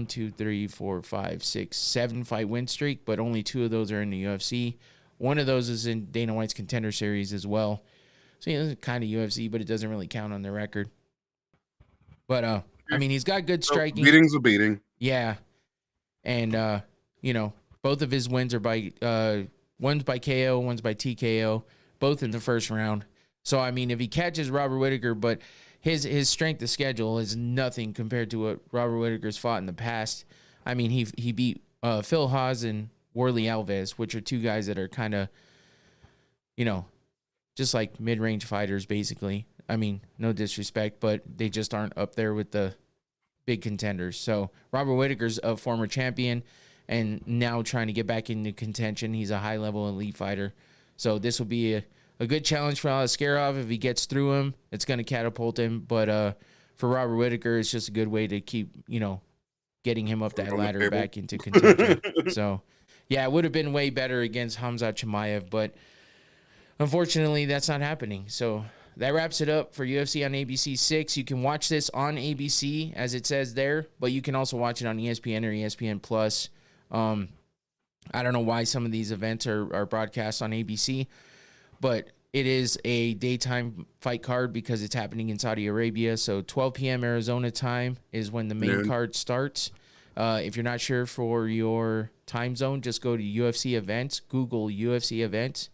two, three, four, five, six, 7 fight win streak, but only 2 of those are in the UFC. One of those is in Dana White's Contender Series as well. So it's kind of UFC, but it doesn't really count on the record. But I mean, he's got good striking. Beating's a beating. Yeah, and both of his wins are by one's by KO, one's by TKO, both in the first round. So I mean, if he catches Robert Whitaker, but his strength of schedule is nothing compared to what Robert Whitaker's fought in the past. I mean, he beat Phil Haas and Warley Alves, which are 2 guys that are kind of, just like mid-range fighters, basically. I mean, no disrespect, but they just aren't up there with the big contenders. So Robert Whitaker's a former champion and now trying to get back into contention. He's a high-level elite fighter. So this will be a good challenge for Alaskarov. If he gets through him, it's going to catapult him. But for Robert Whitaker, it's just a good way to keep, getting him up that ladder back into contention. So, yeah, it would have been way better against Hamzat Chimaev, but unfortunately, that's not happening. So that wraps it up for UFC on ABC 6. You can watch this on ABC, as it says there, but you can also watch it on ESPN or ESPN Plus. I don't know why some of these events are broadcast on ABC, but it is a daytime fight card because it's happening in Saudi Arabia. So 12 p.m. Arizona time is when the main card starts. If you're not sure for your time zone, just go to UFC events, Google UFC events,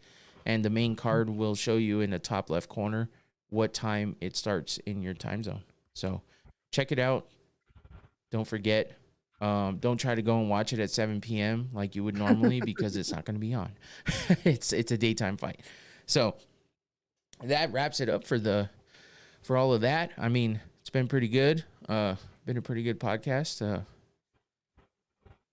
and the main card will show you in the top left corner what time it starts in your time zone. So check it out. Don't forget. Don't try to go and watch it at 7 p.m. like you would normally because it's not going to be on. It's a daytime fight. So that wraps it up for all of that. I mean, it's been pretty good. Been a pretty good podcast.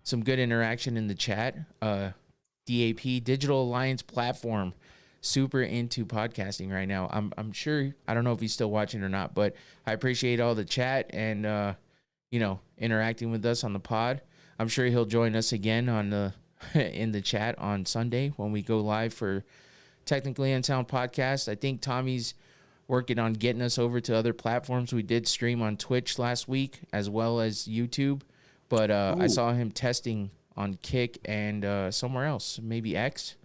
Some good interaction in the chat. DAP, Digital Alliance Platform, super into podcasting right now. I'm sure, I don't know if he's still watching or not, but I appreciate all the chat and interacting with us on the pod. I'm sure he'll join us again on in the chat on Sunday when we go live for Technically Unsound Podcast. I think Tommy's working on getting us over to other platforms. We did stream on Twitch last week as well as YouTube, but I saw him testing on Kick and somewhere else, maybe X.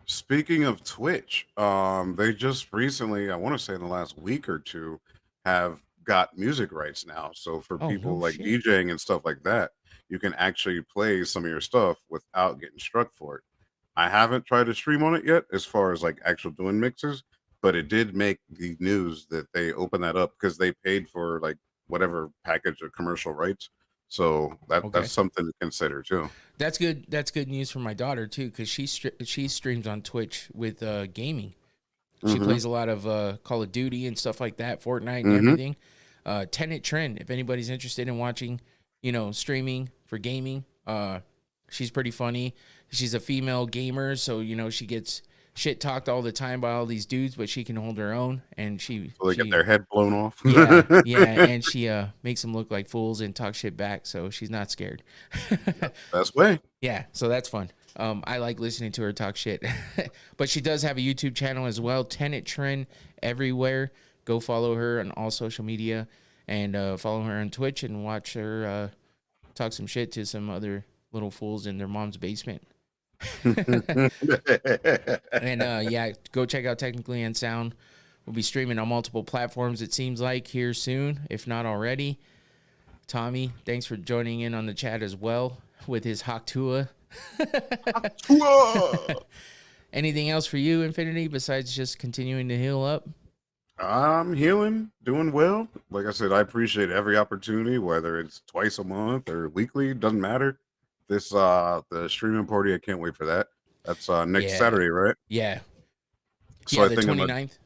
Speaking of Twitch, they just recently, I want to say in the last week or two, have got music rights now. So for Oh, people no like shit. DJing and stuff like that, you can actually play some of your stuff without getting struck for it. I haven't tried to stream on it yet as far as like actual doing mixes, but it did make the news that they opened that up because they paid for like whatever package of commercial rights. So that's Okay. something to consider too. That's good. That's good news for my daughter too, because she streams on Twitch with gaming. She Mm-hmm. plays a lot of Call of Duty and stuff like that, Fortnite and Mm-hmm. everything. Tenet Trend, if anybody's interested in watching, streaming for gaming, she's pretty funny. She's a female gamer, so she gets shit talked all the time by all these dudes, but she can hold her own, and she So they get she their head blown off. yeah, yeah, and she makes them look like fools and talk shit back, so she's not scared. Best way. Yeah, so that's fun. I like listening to her talk shit. But she does have a YouTube channel as well, Tenet Trend everywhere. Go follow her on all social media and follow her on Twitch and watch her talk some shit to some other little fools in their mom's basement. And yeah, go check out Technically Unsound. We'll be streaming on multiple platforms, it seems like, here soon, if not already. Tommy, thanks for joining in on the chat as well with his Haktua. Anything else for you, Infinity, besides just continuing to heal up? I'm healing, doing well. Like I said, I appreciate every opportunity, whether it's twice a month or weekly, doesn't matter. This the streaming party, I can't wait for that. That's next Yeah. Saturday, right? Yeah. So Yeah, I the think 29th.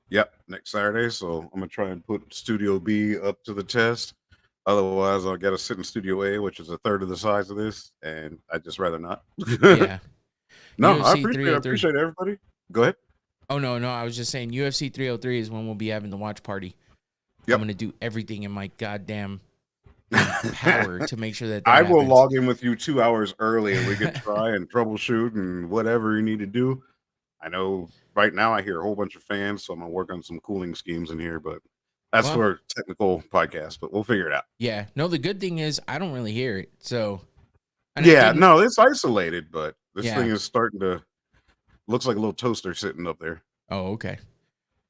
yep, next Saturday. So I'm gonna try and put Studio B up to the test. Otherwise, I'll get to sit in Studio A, which is a third of the size of this, and I'd just rather not. Yeah. No, I UFC appreciate 303. everybody. Go ahead. Oh, no. I was just saying UFC 303 is when we'll be having the watch party. I'm Yep. going to do everything in my goddamn power to make sure that I will happens. log in with you 2 hours early, and we can try and troubleshoot and whatever you need to do. I know right now I hear a whole bunch of fans, so I'm gonna work on some cooling schemes in here, but that's Well, for a technical podcast, but we'll figure it out. yeah. No, the good thing is I don't really hear it. So, and I Yeah, didn't. no, it's isolated, but this Yeah. thing is starting to looks like a little toaster sitting up there. Oh, okay.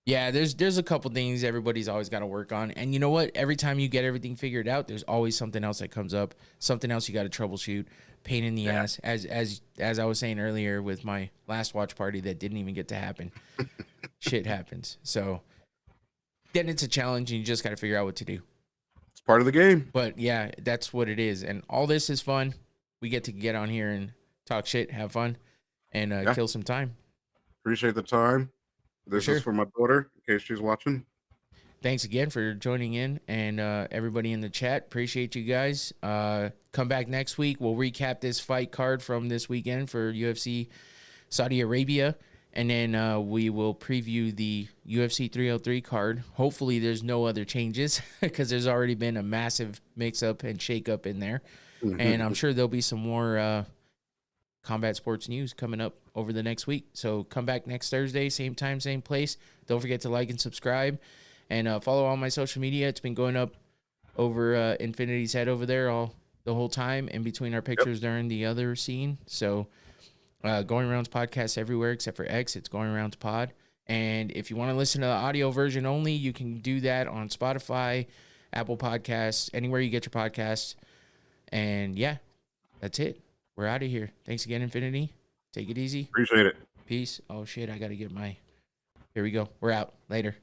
Yeah, there's a couple things everybody's always got to work on. And you know what? Every time you get everything figured out, there's always something else that comes up, something else you got to troubleshoot, pain in the ass. As I was saying earlier with my last watch party that didn't even get to happen. Shit happens. So then it's a challenge and you just got to figure out what to do. It's part of the game. But yeah, that's what it is. And all this is fun. We get to get on here and talk shit, have fun, and kill some time. Appreciate the time. This is for my daughter, in case she's watching. Thanks again for joining in, and everybody in the chat. Appreciate you guys. Come back next week. We'll recap this fight card from this weekend for UFC Saudi Arabia, and then we will preview the UFC 303 card. Hopefully there's no other changes because there's already been a massive mix-up and shake-up in there. And I'm sure there'll be some more combat sports news coming up over the next week. So come back next Thursday, same time, same place. Don't forget to like and subscribe. And follow all my social media. It's been going up over Infinity's head over there the whole time in between our pictures during the other scene. So Going Around's podcast everywhere except for X. It's Going Around's pod. And if you want to listen to the audio version only, you can do that on Spotify, Apple Podcasts, anywhere you get your podcasts. And yeah, that's it. We're out of here. Thanks again, Infinity. Take it easy. Appreciate it. Peace. Oh, shit. I got to get my... Here we go. We're out. Later.